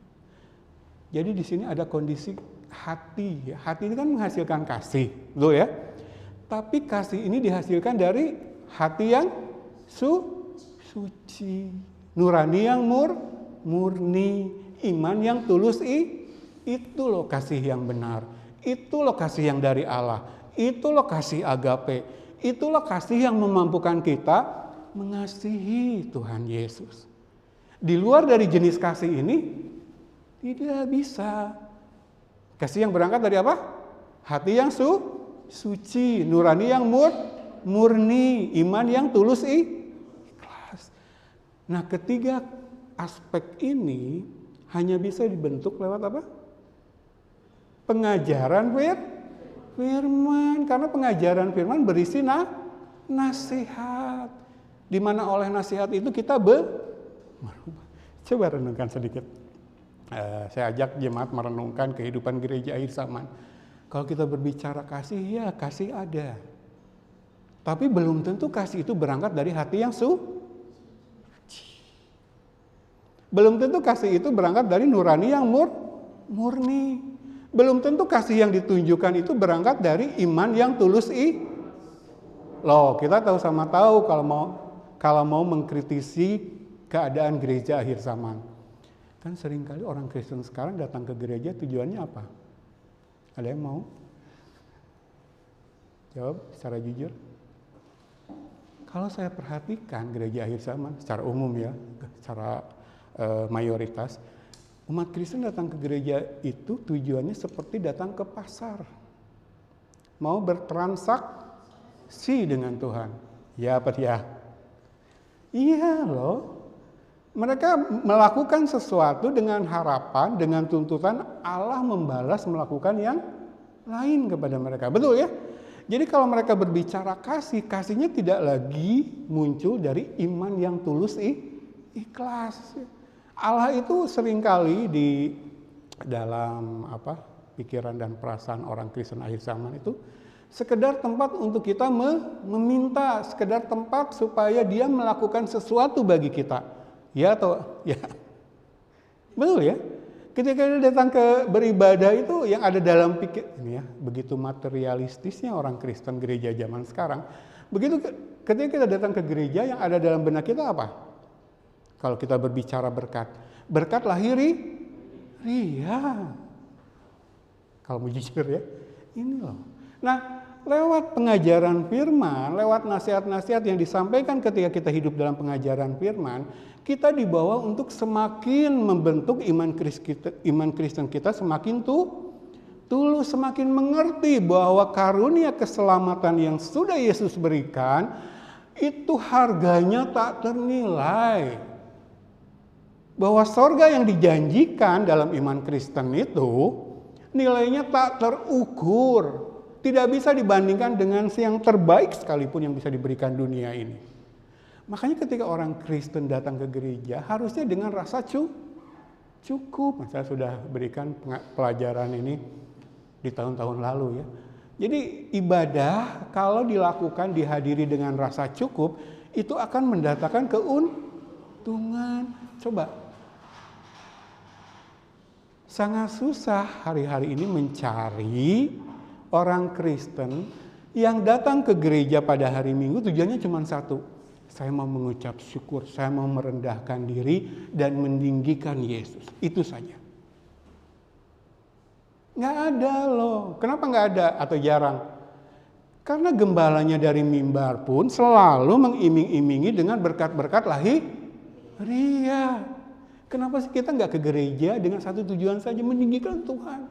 Jadi di sini ada kondisi hati. Hati ini kan menghasilkan kasih, betul ya? Tapi kasih ini dihasilkan dari hati yang suci, nurani yang murni, iman yang tulus. Itu loh kasih yang benar. Itu loh kasih yang dari Allah. Itu loh kasih agape. Itu loh kasih yang memampukan kita mengasihi Tuhan Yesus. Di luar dari jenis kasih ini tidak bisa. Kasih yang berangkat dari apa? Hati yang suci, nurani yang murni, iman yang tulus ikhlas. Nah, ketiga aspek ini hanya bisa dibentuk lewat apa? Pengajaran firman. Karena pengajaran firman berisi nasihat. Di mana oleh nasihat itu kita berubah. Coba renungkan sedikit. Saya ajak jemaat merenungkan kehidupan gereja akhir zaman. Kalau kita berbicara kasih, ya kasih ada. Tapi belum tentu kasih itu berangkat dari hati yang suci. Belum tentu kasih itu berangkat dari nurani yang murni. Belum tentu kasih yang ditunjukkan itu berangkat dari iman yang tulus. Loh, kita sama tahu kalau mau mengkritisi keadaan gereja akhir zaman. Kan seringkali orang Kristen sekarang datang ke gereja tujuannya apa? Ada yang mau? Jawab secara jujur. Kalau saya perhatikan gereja akhir zaman secara umum ya, secara mayoritas, umat Kristen datang ke gereja itu tujuannya seperti datang ke pasar. Mau bertransaksi dengan Tuhan. Ya apa ya? Iya loh. Mereka melakukan sesuatu dengan harapan, dengan tuntutan Allah membalas melakukan yang lain kepada mereka. Betul ya? Jadi kalau mereka berbicara kasih, kasihnya tidak lagi muncul dari iman yang tulus ikhlas. Allah itu seringkali di dalam pikiran dan perasaan orang Kristen akhir zaman itu sekedar tempat untuk kita meminta, sekedar tempat supaya dia melakukan sesuatu bagi kita. Ya atau ya, betul ya. Ketika kita datang ke beribadah itu yang ada dalam pikir ini ya, begitu materialistisnya orang Kristen gereja zaman sekarang. Begitu ketika kita datang ke gereja yang ada dalam benak kita apa? Kalau kita berbicara berkat lahiri ria. Kalau mau jujur ya, ini loh. Nah, lewat pengajaran firman, lewat nasihat-nasihat yang disampaikan ketika kita hidup dalam pengajaran firman, kita dibawa untuk semakin membentuk iman Kristen kita semakin tulus, semakin mengerti bahwa karunia keselamatan yang sudah Yesus berikan itu harganya tak ternilai. Bahwa sorga yang dijanjikan dalam iman Kristen itu nilainya tak terukur. Tidak bisa dibandingkan dengan yang terbaik sekalipun yang bisa diberikan dunia ini. Makanya ketika orang Kristen datang ke gereja harusnya dengan rasa cukup. Saya sudah berikan pelajaran ini di tahun-tahun lalu ya. Jadi ibadah kalau dilakukan dihadiri dengan rasa cukup itu akan mendatangkan keuntungan. Coba. Sangat susah hari-hari ini mencari orang Kristen yang datang ke gereja pada hari Minggu tujuannya cuma satu. Saya mau mengucap syukur, saya mau merendahkan diri dan meninggikan Yesus. Itu saja. Nggak ada loh. Kenapa nggak ada atau jarang? Karena gembalanya dari mimbar pun selalu mengiming-imingi dengan berkat-berkat lahiriah. Kenapa sih kita nggak ke gereja dengan satu tujuan saja, meninggikan Tuhan?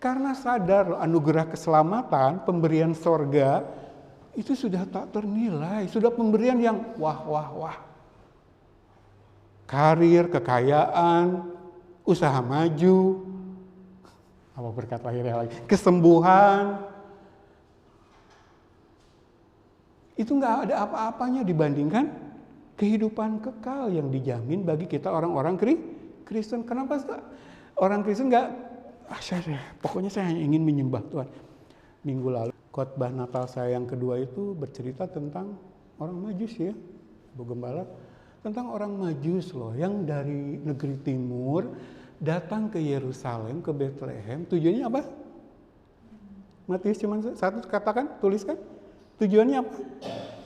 Karena sadar anugerah keselamatan, pemberian sorga, itu sudah tak ternilai. Sudah pemberian yang wah. Karir, kekayaan, usaha maju, apa berkat lahirnya lagi, kesembuhan. Itu nggak ada apa-apanya dibandingkan kehidupan kekal yang dijamin bagi kita orang-orang Kristen. Kenapa orang Kristen nggak, pokoknya saya hanya ingin menyembah Tuhan. Minggu lalu khotbah Natal saya yang kedua itu bercerita tentang orang Majus ya, Bu Gembala, tentang orang Majus loh yang dari negeri timur datang ke Yerusalem, ke Bethlehem. Tujuannya apa? Matius cuma satu katakan, tuliskan. Tujuannya apa?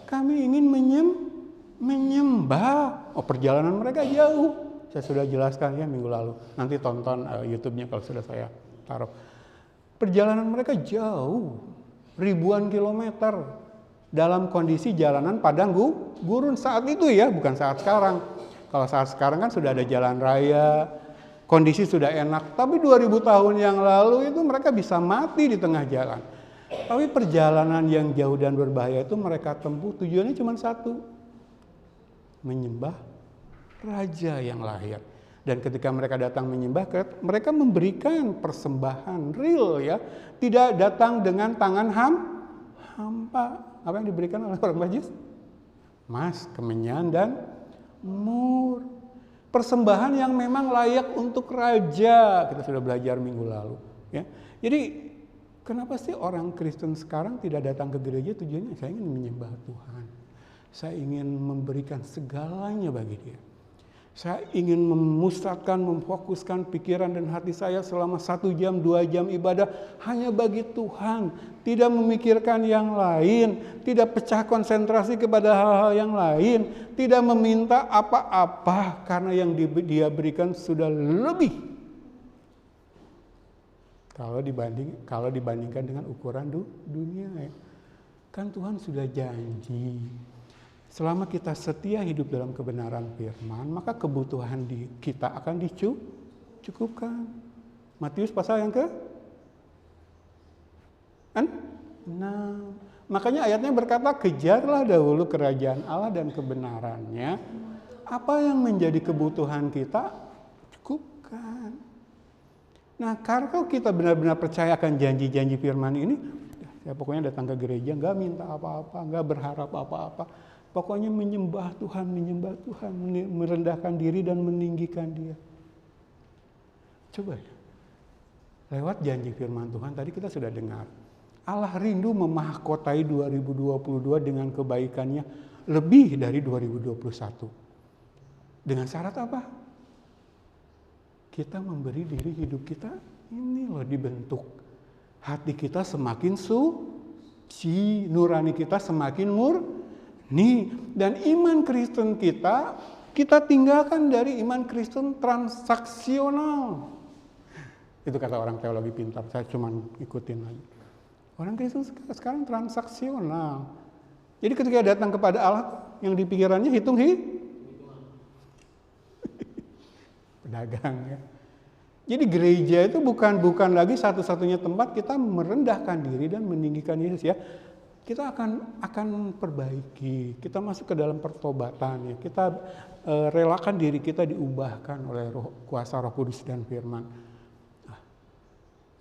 Kami ingin menyembah. Oh, perjalanan mereka jauh. Saya sudah jelaskan ya minggu lalu. Nanti tonton YouTube-nya kalau sudah saya taruh. Perjalanan mereka jauh, ribuan kilometer dalam kondisi jalanan padang gurun saat itu ya, bukan saat sekarang. Kalau saat sekarang kan sudah ada jalan raya, kondisi sudah enak. Tapi 2000 tahun yang lalu itu mereka bisa mati di tengah jalan. Tapi perjalanan yang jauh dan berbahaya itu mereka tempuh tujuannya cuma satu, menyembah Raja yang lahir. Dan ketika mereka datang menyembah, mereka memberikan persembahan real ya, tidak datang dengan tangan hampa. Apa yang diberikan oleh orang Majus? Emas, kemenyan, dan mur. Persembahan yang memang layak untuk raja. Kita sudah belajar minggu lalu ya. Jadi kenapa sih orang Kristen sekarang tidak datang ke gereja? Tujuannya saya ingin menyembah Tuhan. Saya ingin memberikan segalanya bagi Dia. Saya ingin memusatkan, memfokuskan pikiran dan hati saya selama 1 jam, 2 jam ibadah hanya bagi Tuhan. Tidak memikirkan yang lain, tidak pecah konsentrasi kepada hal-hal yang lain, tidak meminta apa-apa karena yang Dia berikan sudah lebih. Kalau dibandingkan dengan ukuran dunia ya. Kan Tuhan sudah janji. Selama kita setia hidup dalam kebenaran firman, maka kebutuhan kita akan dicukupkan. Matius pasal yang ke? 6. Makanya ayatnya berkata, kejarlah dahulu kerajaan Allah dan kebenarannya. Apa yang menjadi kebutuhan kita, cukupkan. Nah, kalau kita benar-benar percaya akan janji-janji firman ini, ya pokoknya datang ke gereja, nggak minta apa-apa, nggak berharap apa-apa. Pokoknya menyembah Tuhan, merendahkan diri dan meninggikan Dia. Coba ya, lewat janji firman Tuhan tadi kita sudah dengar. Allah rindu memahkotai 2022 dengan kebaikannya lebih dari 2021. Dengan syarat apa? Kita memberi diri hidup kita ini loh dibentuk. Hati kita semakin suci, nurani kita semakin murni, dan iman Kristen kita tinggalkan dari iman Kristen transaksional. Itu kata orang teologi pintar, saya cuma ikutin lagi. Orang Kristen sekarang transaksional. Jadi ketika datang kepada Allah, yang di pikirannya hitung pedagang ya. Jadi gereja itu bukan lagi satu-satunya tempat kita merendahkan diri dan meninggikan Yesus ya. Kita akan perbaiki, kita masuk ke dalam pertobatan ya. Kita relakan diri kita diubahkan oleh kuasa Roh Kudus dan firman. Nah,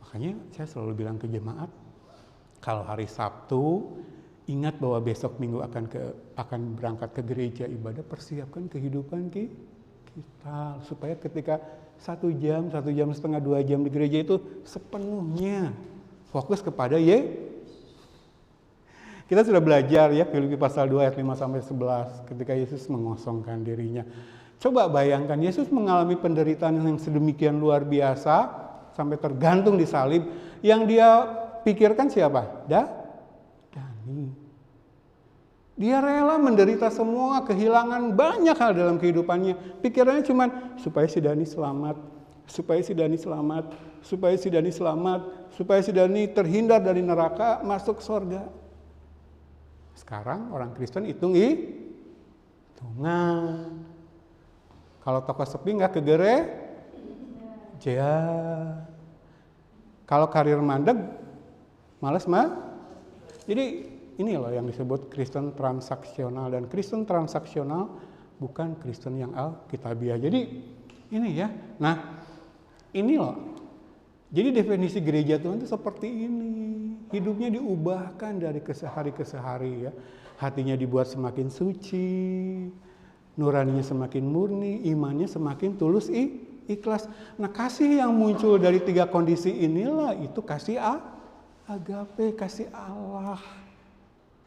makanya saya selalu bilang ke jemaat, kalau hari Sabtu ingat bahwa besok Minggu akan berangkat ke gereja ibadah, persiapkan kehidupan kita supaya ketika 1 jam, 1 jam setengah, 2 jam di gereja itu sepenuhnya fokus kepada Kita sudah belajar ya Filipi pasal 2 ayat 5-11 ketika Yesus mengosongkan dirinya. Coba bayangkan Yesus mengalami penderitaan yang sedemikian luar biasa sampai tergantung di salib. Yang dia pikirkan siapa? Dani. Dia rela menderita semua, kehilangan banyak hal dalam kehidupannya. Pikirannya cuma supaya si Dani selamat, supaya si Dani selamat, supaya si Dani selamat, supaya si Dani terhindar dari neraka, masuk surga. Sekarang orang Kristen hitungan. Kalau toko sepi nggak ke gereja. Kalau karir mandek, males mah. Jadi ini loh yang disebut Kristen transaksional, dan Kristen transaksional bukan Kristen yang alkitabiah. Jadi ini ya. Nah, ini loh. Jadi definisi gereja Tuhan itu seperti ini. Hidupnya diubahkan dari kesehari ke sehari ya. Hatinya dibuat semakin suci, nuraninya semakin murni, imannya semakin tulus ikhlas. Nah, kasih yang muncul dari 3 kondisi inilah itu kasih agape, kasih Allah.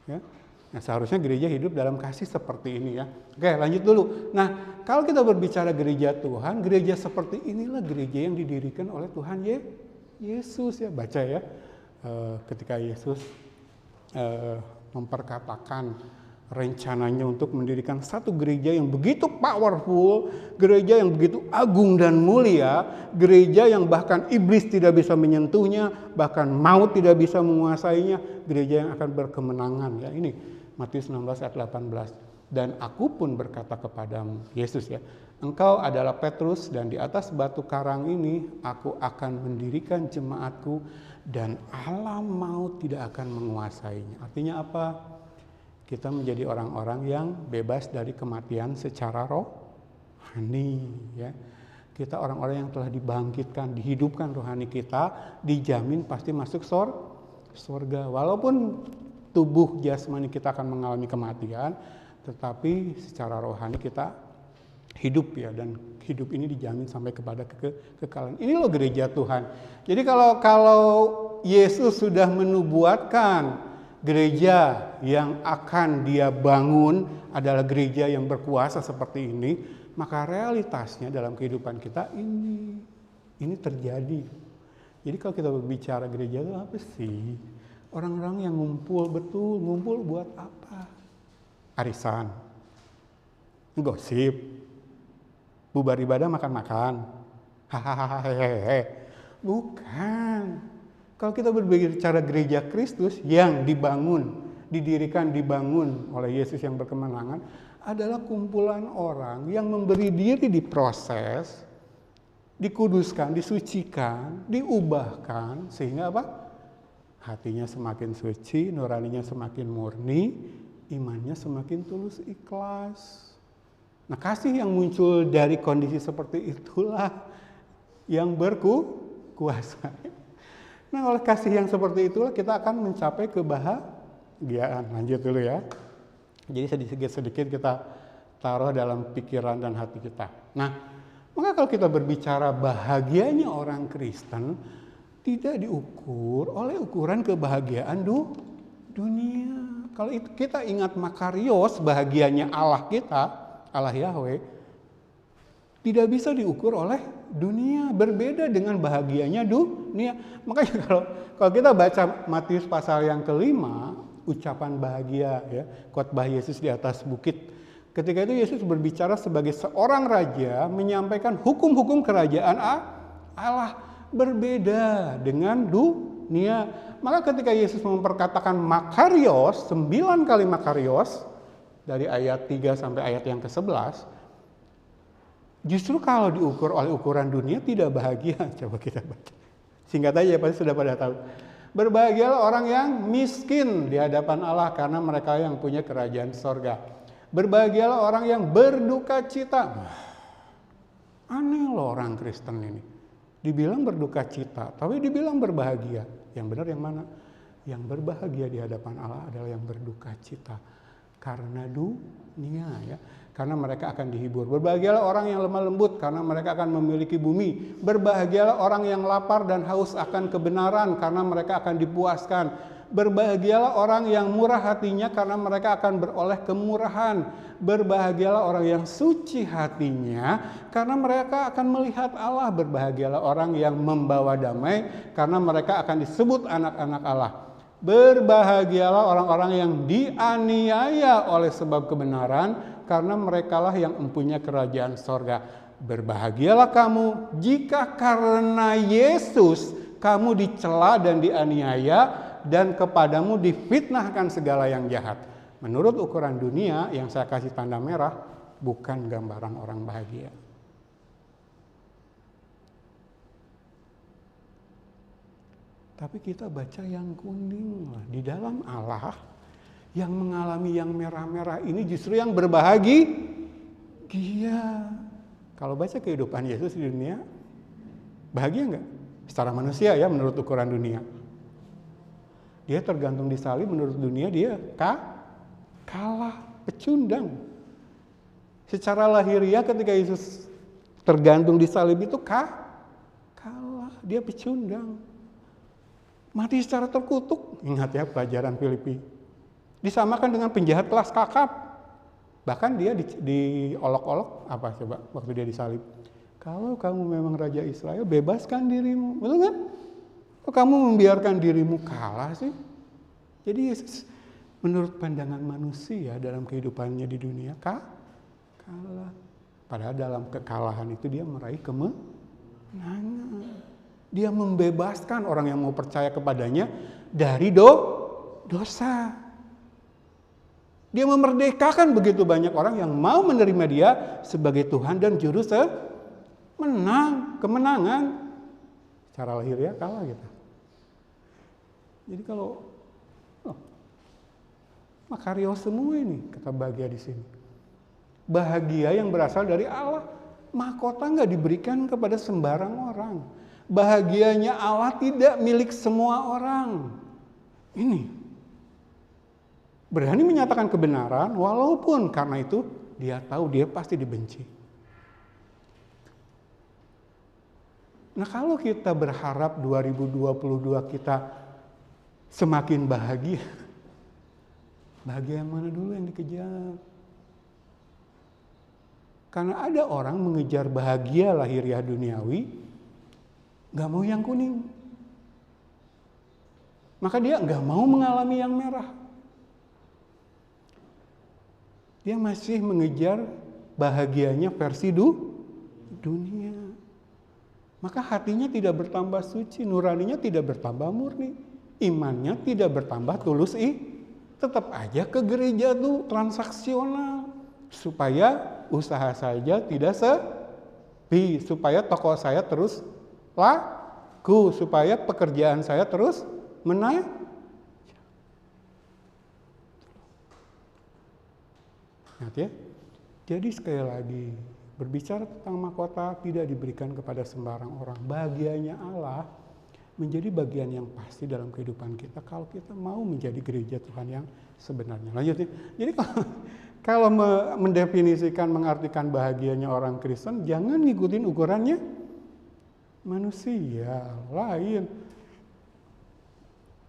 Ya. Nah, seharusnya gereja hidup dalam kasih seperti ini ya. Oke, lanjut dulu. Nah, kalau kita berbicara gereja Tuhan, gereja seperti inilah gereja yang didirikan oleh Tuhan Yesus ya. Baca ya, ketika Yesus memperkatakan rencananya untuk mendirikan satu gereja yang begitu powerful, gereja yang begitu agung dan mulia, gereja yang bahkan iblis tidak bisa menyentuhnya, bahkan maut tidak bisa menguasainya, gereja yang akan berkemenangan ya. Ini Matius 16 ayat 18. Dan aku pun berkata kepadamu, Yesus ya, engkau adalah Petrus dan di atas batu karang ini aku akan mendirikan jemaatku dan alam maut tidak akan menguasainya. Artinya apa? Kita menjadi orang-orang yang bebas dari kematian secara rohani ya. Kita orang-orang yang telah dibangkitkan, dihidupkan rohani kita, dijamin pasti masuk surga. Walaupun tubuh jasmani kita akan mengalami kematian, tetapi secara rohani kita hidup ya, dan hidup ini dijamin sampai kepada kekekalan. Ini loh gereja Tuhan. Jadi kalau Yesus sudah menubuatkan gereja yang akan dia bangun adalah gereja yang berkuasa seperti ini, maka realitasnya dalam kehidupan kita ini terjadi. Jadi kalau kita berbicara gereja itu apa sih? Orang-orang yang ngumpul buat apa? Arisan, gosip, bubar ibadah, makan-makan, hahaha, hehehe. Bukan. Kalau kita berbicara gereja Kristus yang didirikan oleh Yesus yang berkemenangan, adalah kumpulan orang yang memberi diri diproses, dikuduskan, disucikan, diubahkan, sehingga apa? Hatinya semakin suci, nuraninya semakin murni, imannya semakin tulus ikhlas. Nah, kasih yang muncul dari kondisi seperti itulah yang berkuasa. Nah, oleh kasih yang seperti itulah kita akan mencapai kebahagiaan. Lanjut dulu ya. Jadi sedikit-sedikit kita taruh dalam pikiran dan hati kita. Nah, maka kalau kita berbicara bahagianya orang Kristen, tidak diukur oleh ukuran kebahagiaan dunia. Kalau itu kita ingat Makarios, bahagianya Allah kita, Allah Yahweh, tidak bisa diukur oleh dunia, berbeda dengan bahagianya dunia. Makanya kalau kita baca Matius pasal yang ke-5, ucapan bahagia ya, khotbah Yesus di atas bukit. Ketika itu Yesus berbicara sebagai seorang raja, menyampaikan hukum-hukum kerajaan Allah, berbeda dengan dunia. Maka ketika Yesus memperkatakan Makarios, 9 kali Makarios, dari ayat 3 sampai ayat yang ke-11, justru kalau diukur oleh ukuran dunia tidak bahagia. Coba kita baca. Singkat aja, pasti sudah pada tahu. Berbahagialah orang yang miskin di hadapan Allah, karena mereka yang punya kerajaan sorga. Berbahagialah orang yang berduka cita. Aneh loh orang Kristen ini. Dibilang berduka cita, tapi dibilang berbahagia. Yang benar yang mana? Yang berbahagia di hadapan Allah adalah yang berduka cita karena dunia ya. Karena mereka akan dihibur. Berbahagialah orang yang lemah lembut, karena mereka akan memiliki bumi. Berbahagialah orang yang lapar dan haus akan kebenaran, karena mereka akan dipuaskan. Berbahagialah orang yang murah hatinya, karena mereka akan beroleh kemurahan. Berbahagialah orang yang suci hatinya, karena mereka akan melihat Allah. Berbahagialah orang yang membawa damai, karena mereka akan disebut anak-anak Allah. Berbahagialah orang-orang yang dianiaya oleh sebab kebenaran, karena merekalah yang mempunyai kerajaan sorga. Berbahagialah kamu jika karena Yesus kamu dicela dan dianiaya, dan kepadamu difitnahkan segala yang jahat. Menurut ukuran dunia yang saya kasih tanda merah, bukan gambaran orang bahagia. Tapi kita baca yang kuning lah. Di dalam Allah, yang mengalami yang merah-merah ini justru yang berbahagia. Kalau baca kehidupan Yesus di dunia, bahagia nggak? Secara manusia ya, menurut ukuran dunia. Dia tergantung di salib, menurut dunia dia kalah, pecundang. Secara lahiriah ketika Yesus tergantung di salib itu kalah, dia pecundang. Mati secara terkutuk. Ingat ya pelajaran Filipi. Disamakan dengan penjahat kelas kakap. Bahkan dia diolok-olok apa coba waktu dia disalib. Kalau kamu memang Raja Israel, bebaskan dirimu. Betul kan? Kok kamu membiarkan dirimu kalah sih? Jadi Yesus menurut pandangan manusia dalam kehidupannya di dunia kalah. Padahal dalam kekalahan itu dia meraih kemenangan. Dia membebaskan orang yang mau percaya kepadanya dari dosa. Dia memerdekakan begitu banyak orang yang mau menerima dia sebagai Tuhan dan Juru kemenangan. Secara lahiriah kalah gitu. Jadi kalau Makarios semua ini kata bahagia di sini. Bahagia yang berasal dari Allah. Mahkota nggak diberikan kepada sembarang orang. Bahagianya Allah tidak milik semua orang. Ini berani menyatakan kebenaran walaupun karena itu dia tahu dia pasti dibenci. Nah kalau kita berharap 2022 kita semakin bahagia, bahagia yang mana dulu yang dikejar? Karena ada orang mengejar bahagia lahiriah duniawi, gak mau yang kuning. Maka dia gak mau mengalami yang merah. Dia masih mengejar bahagianya versi dunia. Maka hatinya tidak bertambah suci, nuraninya tidak bertambah murni. Imannya tidak bertambah tulus. Tetap aja ke gereja tuh transaksional. Supaya usaha saja tidak sepi. Supaya toko saya terus laku, supaya pekerjaan saya terus menaik. Ingat ya. Jadi sekali lagi, berbicara tentang mahkota tidak diberikan kepada sembarang orang. Bahagianya Allah menjadi bagian yang pasti dalam kehidupan kita kalau kita mau menjadi gereja Tuhan yang sebenarnya. Lanjut ya. Jadi kalau mendefinisikan, mengartikan bahagianya orang Kristen, jangan ngikutin ukurannya manusia lain.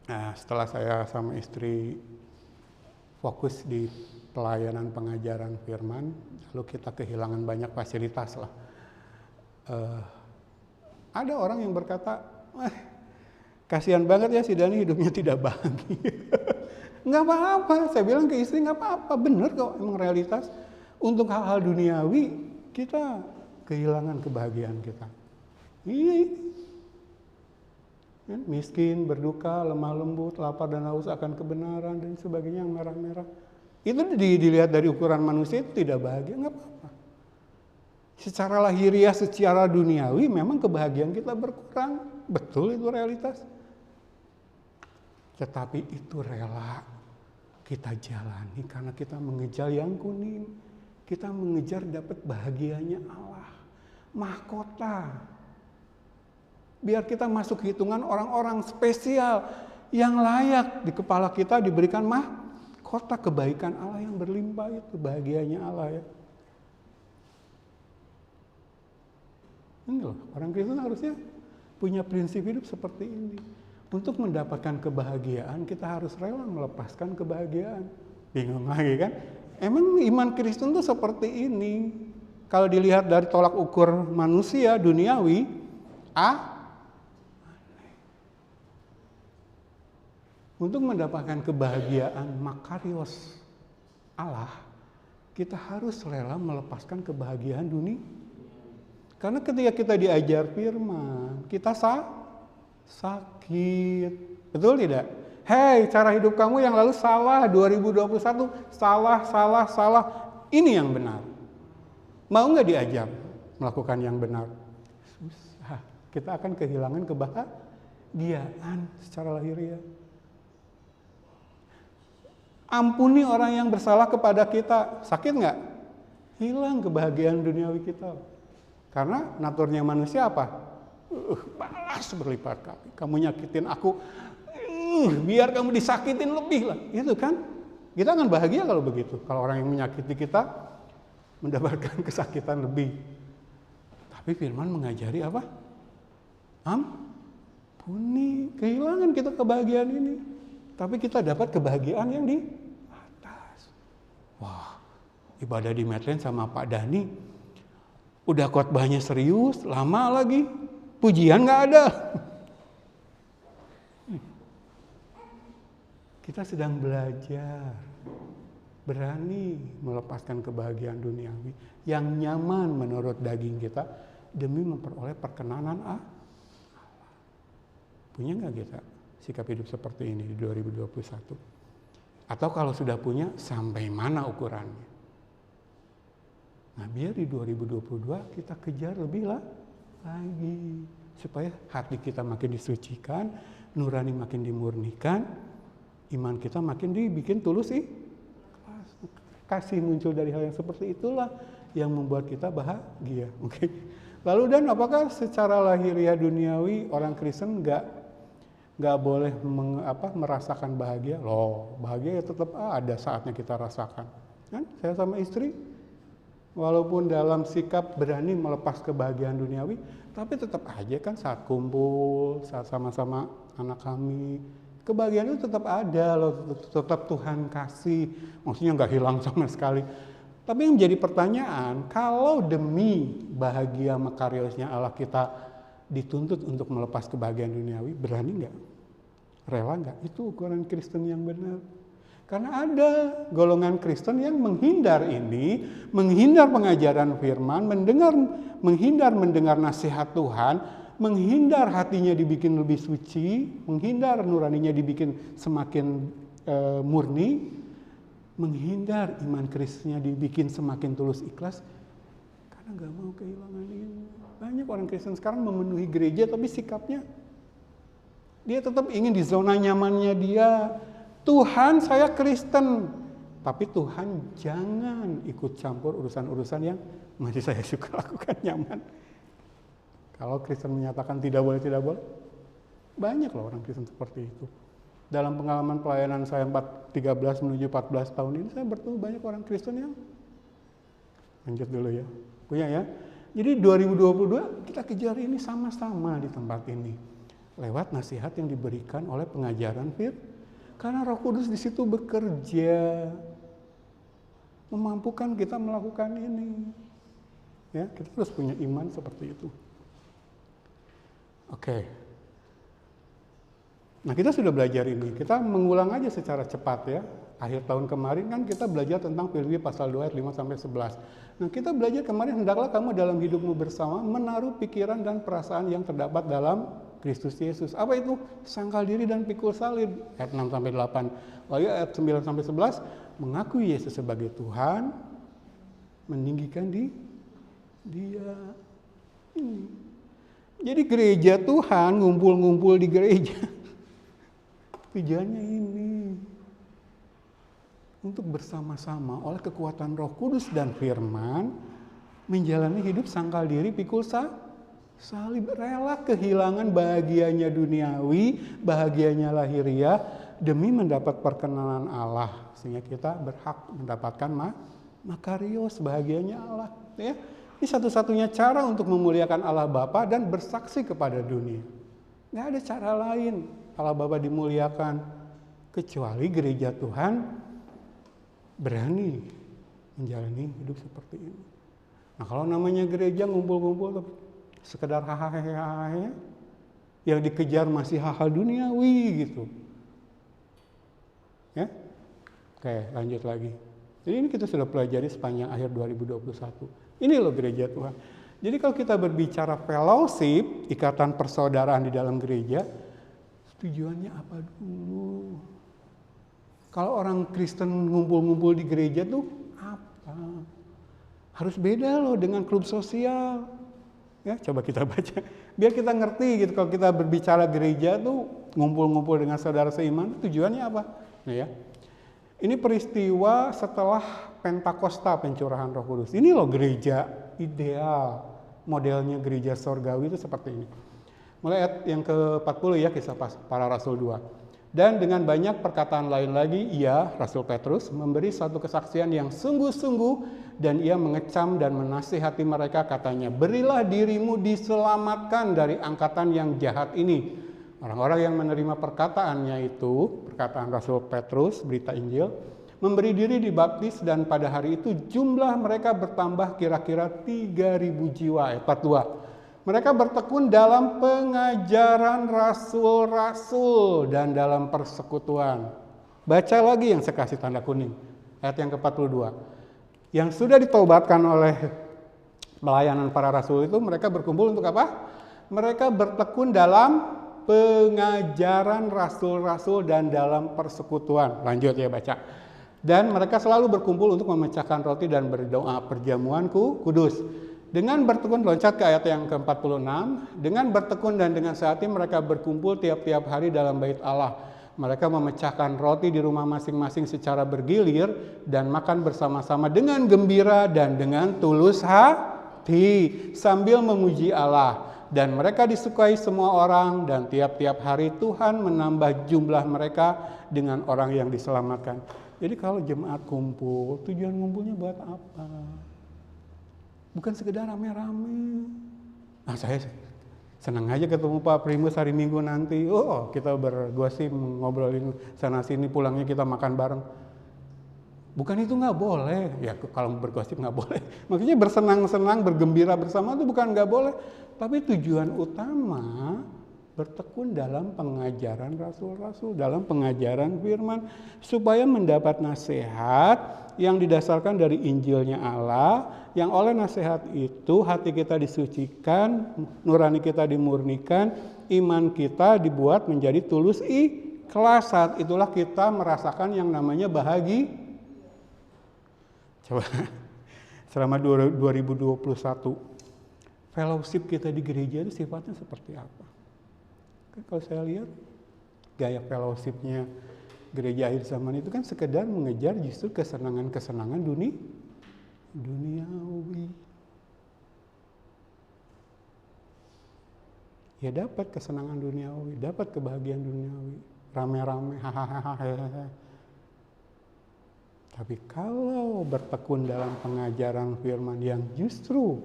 Nah, setelah saya sama istri fokus di pelayanan pengajaran firman, lalu kita kehilangan banyak fasilitas lah. Ada orang yang berkata, kasihan banget ya si Dani hidupnya tidak bahagia. Nggak apa-apa, saya bilang ke istri nggak apa-apa, bener kok emang realitas. Untuk hal-hal duniawi kita kehilangan kebahagiaan kita. Miskin, berduka, lemah lembut, lapar dan haus akan kebenaran dan sebagainya yang merah-merah. Itu dilihat dari ukuran manusia itu tidak bahagia, nggak apa-apa. Secara lahiriah, secara duniawi memang kebahagiaan kita berkurang. Betul itu realitas. Tetapi itu rela kita jalani karena kita mengejar yang kuning. Kita mengejar dapat bahagianya Allah. Mahkota. Biar kita masuk hitungan orang-orang spesial yang layak di kepala kita diberikan mahkota kebaikan Allah yang berlimpah itu bahagianya Allah ya. Ini loh, orang Kristen harusnya punya prinsip hidup seperti ini. Untuk mendapatkan kebahagiaan kita harus rela melepaskan kebahagiaan. Bingung lagi kan? Emang iman Kristen tuh seperti ini. Kalau dilihat dari tolak ukur manusia duniawi, untuk mendapatkan kebahagiaan Makarios Allah, kita harus rela melepaskan kebahagiaan dunia. Karena ketika kita diajar firman, kita sakit. Betul tidak? Hei, cara hidup kamu yang lalu salah, 2021 salah. Ini yang benar. Mau nggak diajar melakukan yang benar? Susah. Kita akan kehilangan kebahagiaan secara lahiriah. Ampuni orang yang bersalah kepada kita. Sakit nggak? Hilang kebahagiaan duniawi kita. Karena naturnya manusia apa? Balas berlipat kali. Kamu nyakitin aku, biar kamu disakitin lebih lah. Itu kan? Kita akan bahagia kalau begitu. Kalau orang yang menyakiti kita mendapatkan kesakitan lebih. Tapi firman mengajari apa? Ampuni. Kehilangan kita kebahagiaan ini. Tapi kita dapat kebahagiaan yang di atas. Wah, ibadah di Medland sama Pak Dani. Udah khotbahnya serius, lama lagi. Pujian nggak ada. Kita sedang belajar. Berani melepaskan kebahagiaan duniawi yang nyaman menurut daging kita demi memperoleh perkenanan Allah. Punya nggak kita sikap hidup seperti ini di 2021? Atau kalau sudah punya, sampai mana ukurannya? Nah, biar di 2022 kita kejar lebih lagi. Supaya hati kita makin disucikan, nurani makin dimurnikan, iman kita makin dibikin tulus kasih muncul dari hal yang seperti itulah yang membuat kita bahagia. Oke. Lalu dan apakah secara lahiriah duniawi orang Kristen nggak boleh merasakan bahagia? Loh, bahagia ya tetap ada saatnya kita rasakan. Kan? Saya sama istri, walaupun dalam sikap berani melepas kebahagiaan duniawi, tapi tetap aja kan saat kumpul, saat sama-sama anak kami, kebahagiaan itu tetap ada loh, tetap Tuhan kasih. Maksudnya nggak hilang sama sekali. Tapi yang menjadi pertanyaan, kalau demi bahagia makariosnya Allah kita dituntut untuk melepas kebahagiaan duniawi, berani nggak? Rela nggak? Itu ukuran Kristen yang benar. Karena ada golongan Kristen yang menghindar ini, menghindar pengajaran firman, menghindar mendengar nasihat Tuhan, menghindar hatinya dibikin lebih suci, menghindar nuraninya dibikin semakin murni, menghindar iman Kristennya dibikin semakin tulus ikhlas, karena nggak mau kehilangan ini. Banyak orang Kristen sekarang memenuhi gereja tapi sikapnya dia tetap ingin di zona nyamannya dia. Tuhan, saya Kristen, tapi Tuhan jangan ikut campur urusan-urusan yang masih saya suka lakukan nyaman. Kalau Kristen menyatakan tidak boleh, banyak loh orang Kristen seperti itu. Dalam pengalaman pelayanan saya 13 menuju 14 tahun ini, saya bertemu banyak orang Kristen yang lanjut dulu ya, punya ya. Jadi 2022 kita kejar ini sama-sama di tempat ini lewat nasihat yang diberikan oleh pengajaran firman. Karena Roh Kudus di situ bekerja, memampukan kita melakukan ini. Ya, kita terus punya iman seperti itu. Oke. Nah, kita sudah belajar ini. Kita mengulang aja secara cepat ya. Akhir tahun kemarin kan kita belajar tentang Filipi pasal 2 ayat 5 sampai 11. Nah, kita belajar kemarin, hendaklah kamu dalam hidupmu bersama menaruh pikiran dan perasaan yang terdapat dalam Kristus Yesus. Apa itu? Sangkal diri dan pikul salib. Ayat 6 sampai 8. Lalu ayat 9 sampai 11 mengakui Yesus sebagai Tuhan, meninggikan Dia. Ini. Jadi gereja Tuhan ngumpul-ngumpul di gereja. Tujuannya ini. Untuk bersama-sama oleh kekuatan Roh Kudus dan firman menjalani hidup sangkal diri pikul salib, rela kehilangan bahagianya duniawi, bahagianya lahiriah demi mendapat perkenanan Allah, sehingga kita berhak mendapatkan makarios, bahagianya Allah ya. Ini satu-satunya cara untuk memuliakan Allah Bapa dan bersaksi kepada dunia. Nggak ada cara lain Allah Bapa dimuliakan kecuali gereja Tuhan berani menjalani hidup seperti ini. Nah, kalau namanya gereja ngumpul-ngumpul sekedar hahaha, yang dikejar masih hal-hal duniawi gitu. Ya? Oke, lanjut lagi. Jadi ini kita sudah pelajari sepanjang akhir 2021. Ini loh gereja Tuhan. Jadi kalau kita berbicara fellowship, ikatan persaudaraan di dalam gereja, tujuannya apa dulu? Kalau orang Kristen ngumpul-ngumpul di gereja tuh apa? Harus beda loh dengan klub sosial. Ya, coba kita baca. Biar kita ngerti gitu, kalau kita berbicara gereja tuh ngumpul-ngumpul dengan saudara seiman, tujuannya apa? Nah, ya. Ini peristiwa setelah Pentakosta, pencurahan Roh Kudus. Ini loh gereja ideal. Modelnya gereja sorgawi itu seperti ini. Mulai ayat yang ke-40 ya, Kisah Para Rasul 2. Dan dengan banyak perkataan lain lagi, ia, Rasul Petrus, memberi satu kesaksian yang sungguh-sungguh, dan ia mengecam dan menasihati mereka, katanya, berilah dirimu diselamatkan dari angkatan yang jahat ini. Orang-orang yang menerima perkataannya itu, perkataan Rasul Petrus, berita Injil, memberi diri dibaptis, dan pada hari itu jumlah mereka bertambah kira-kira 3.000 jiwa. Ayat 42. Mereka bertekun dalam pengajaran rasul-rasul dan dalam persekutuan. Baca lagi yang saya kasih tanda kuning. Ayat yang ke-42. Yang sudah ditaubatkan oleh pelayanan para rasul itu, mereka berkumpul untuk apa? Mereka bertekun dalam pengajaran rasul-rasul dan dalam persekutuan. Lanjut ya baca. Dan mereka selalu berkumpul untuk memecahkan roti dan berdoa, perjamuanku kudus. Dengan bertekun, loncat ke ayat yang ke-46, dengan bertekun dan dengan sehati mereka berkumpul tiap-tiap hari dalam bait Allah. Mereka memecahkan roti di rumah masing-masing secara bergilir dan makan bersama-sama dengan gembira dan dengan tulus hati sambil memuji Allah. Dan mereka disukai semua orang, dan tiap-tiap hari Tuhan menambah jumlah mereka dengan orang yang diselamatkan. Jadi kalau jemaat kumpul, tujuan ngumpulnya buat apa? Bukan sekedar rame-rame. Nah, saya senang aja ketemu Pak Primus hari Minggu nanti. Oh, kita bergosip, ngobrolin sana-sini, pulangnya kita makan bareng. Bukan itu nggak boleh. Ya kalau bergosip nggak boleh. Maksudnya bersenang-senang, bergembira bersama itu bukan nggak boleh. Tapi tujuan utama bertekun dalam pengajaran rasul-rasul, dalam pengajaran firman, supaya mendapat nasihat yang didasarkan dari Injilnya Allah, yang oleh nasihat itu hati kita disucikan, nurani kita dimurnikan, iman kita dibuat menjadi tulus ikhlas. Saat itulah kita merasakan yang namanya bahagia. Coba, selama 2021, fellowship kita di gereja itu sifatnya seperti apa? Kalau saya lihat gaya fellowshipnya gereja akhir zaman itu kan sekedar mengejar justru kesenangan-kesenangan duniawi. Ya dapat kesenangan duniawi, dapat kebahagiaan duniawi, rame-rame, hahaha. Tapi kalau bertekun dalam pengajaran firman yang justru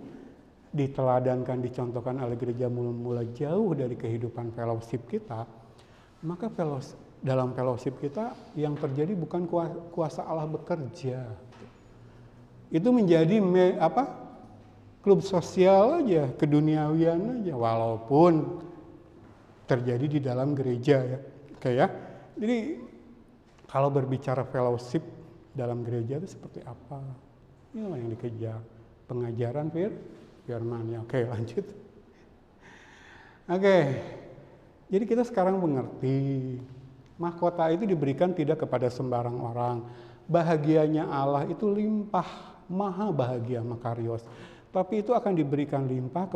diteladankan, dicontohkan oleh gereja mula-mula jauh dari kehidupan fellowship kita, maka dalam fellowship kita yang terjadi bukan kuasa Allah bekerja. Itu menjadi klub sosial aja, keduniawian aja, walaupun terjadi di dalam gereja ya. Oke ya. Jadi kalau berbicara fellowship dalam gereja itu seperti apa? Inilah yang dikejar, pengajaran firman ya. Oke, lanjut. Oke. Jadi kita sekarang mengerti mahkota itu diberikan tidak kepada sembarang orang. Bahagianya Allah itu limpah, maha bahagia makarios. Tapi itu akan diberikan limpah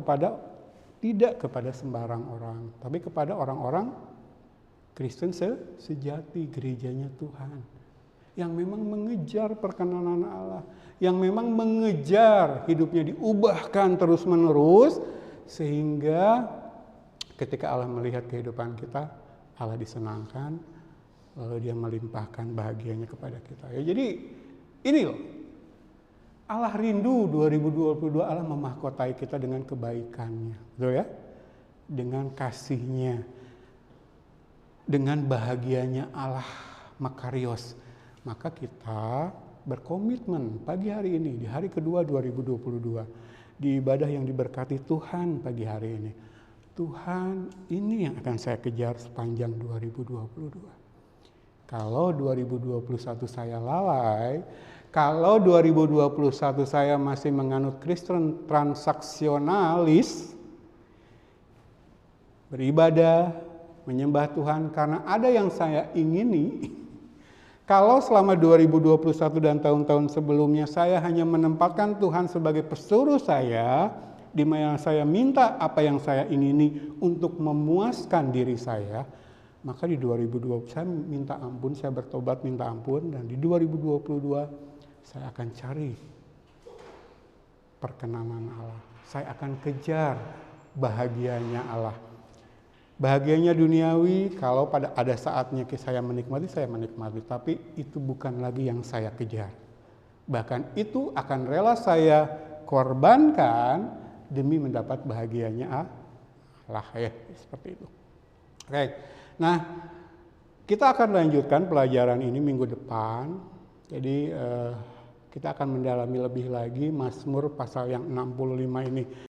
tidak kepada sembarang orang, tapi kepada orang-orang Kristen sejati, gerejanya Tuhan, yang memang mengejar perkenanan Allah, yang memang mengejar hidupnya diubahkan terus-menerus, sehingga ketika Allah melihat kehidupan kita, Allah disenangkan, lalu Dia melimpahkan bahagianya kepada kita. Ya, jadi ini loh, Allah rindu 2022 Allah memahkotai kita dengan kebaikannya, betul ya? Dengan kasihnya, dengan bahagianya Allah makarios. Maka kita berkomitmen pagi hari ini, di hari kedua 2022, di ibadah yang diberkati Tuhan pagi hari ini. Tuhan, ini yang akan saya kejar sepanjang 2022. Kalau 2021 saya lalai, kalau 2021 saya masih menganut Kristen transaksionalis, beribadah, menyembah Tuhan karena ada yang saya ingini, kalau selama 2021 dan tahun-tahun sebelumnya saya hanya menempatkan Tuhan sebagai pesuruh saya di mana saya minta apa yang saya ingini untuk memuaskan diri saya, maka di 2020 saya minta ampun, saya bertobat minta ampun, dan di 2022 saya akan cari perkenanan Allah. Saya akan kejar bahagianya Allah. Bahagianya duniawi, kalau pada ada saatnya saya menikmati, tapi itu bukan lagi yang saya kejar. Bahkan itu akan rela saya korbankan demi mendapat bahagianya Allah, ya, seperti itu. Oke. Nah, kita akan lanjutkan pelajaran ini minggu depan. Jadi kita akan mendalami lebih lagi Mazmur pasal yang 65 ini.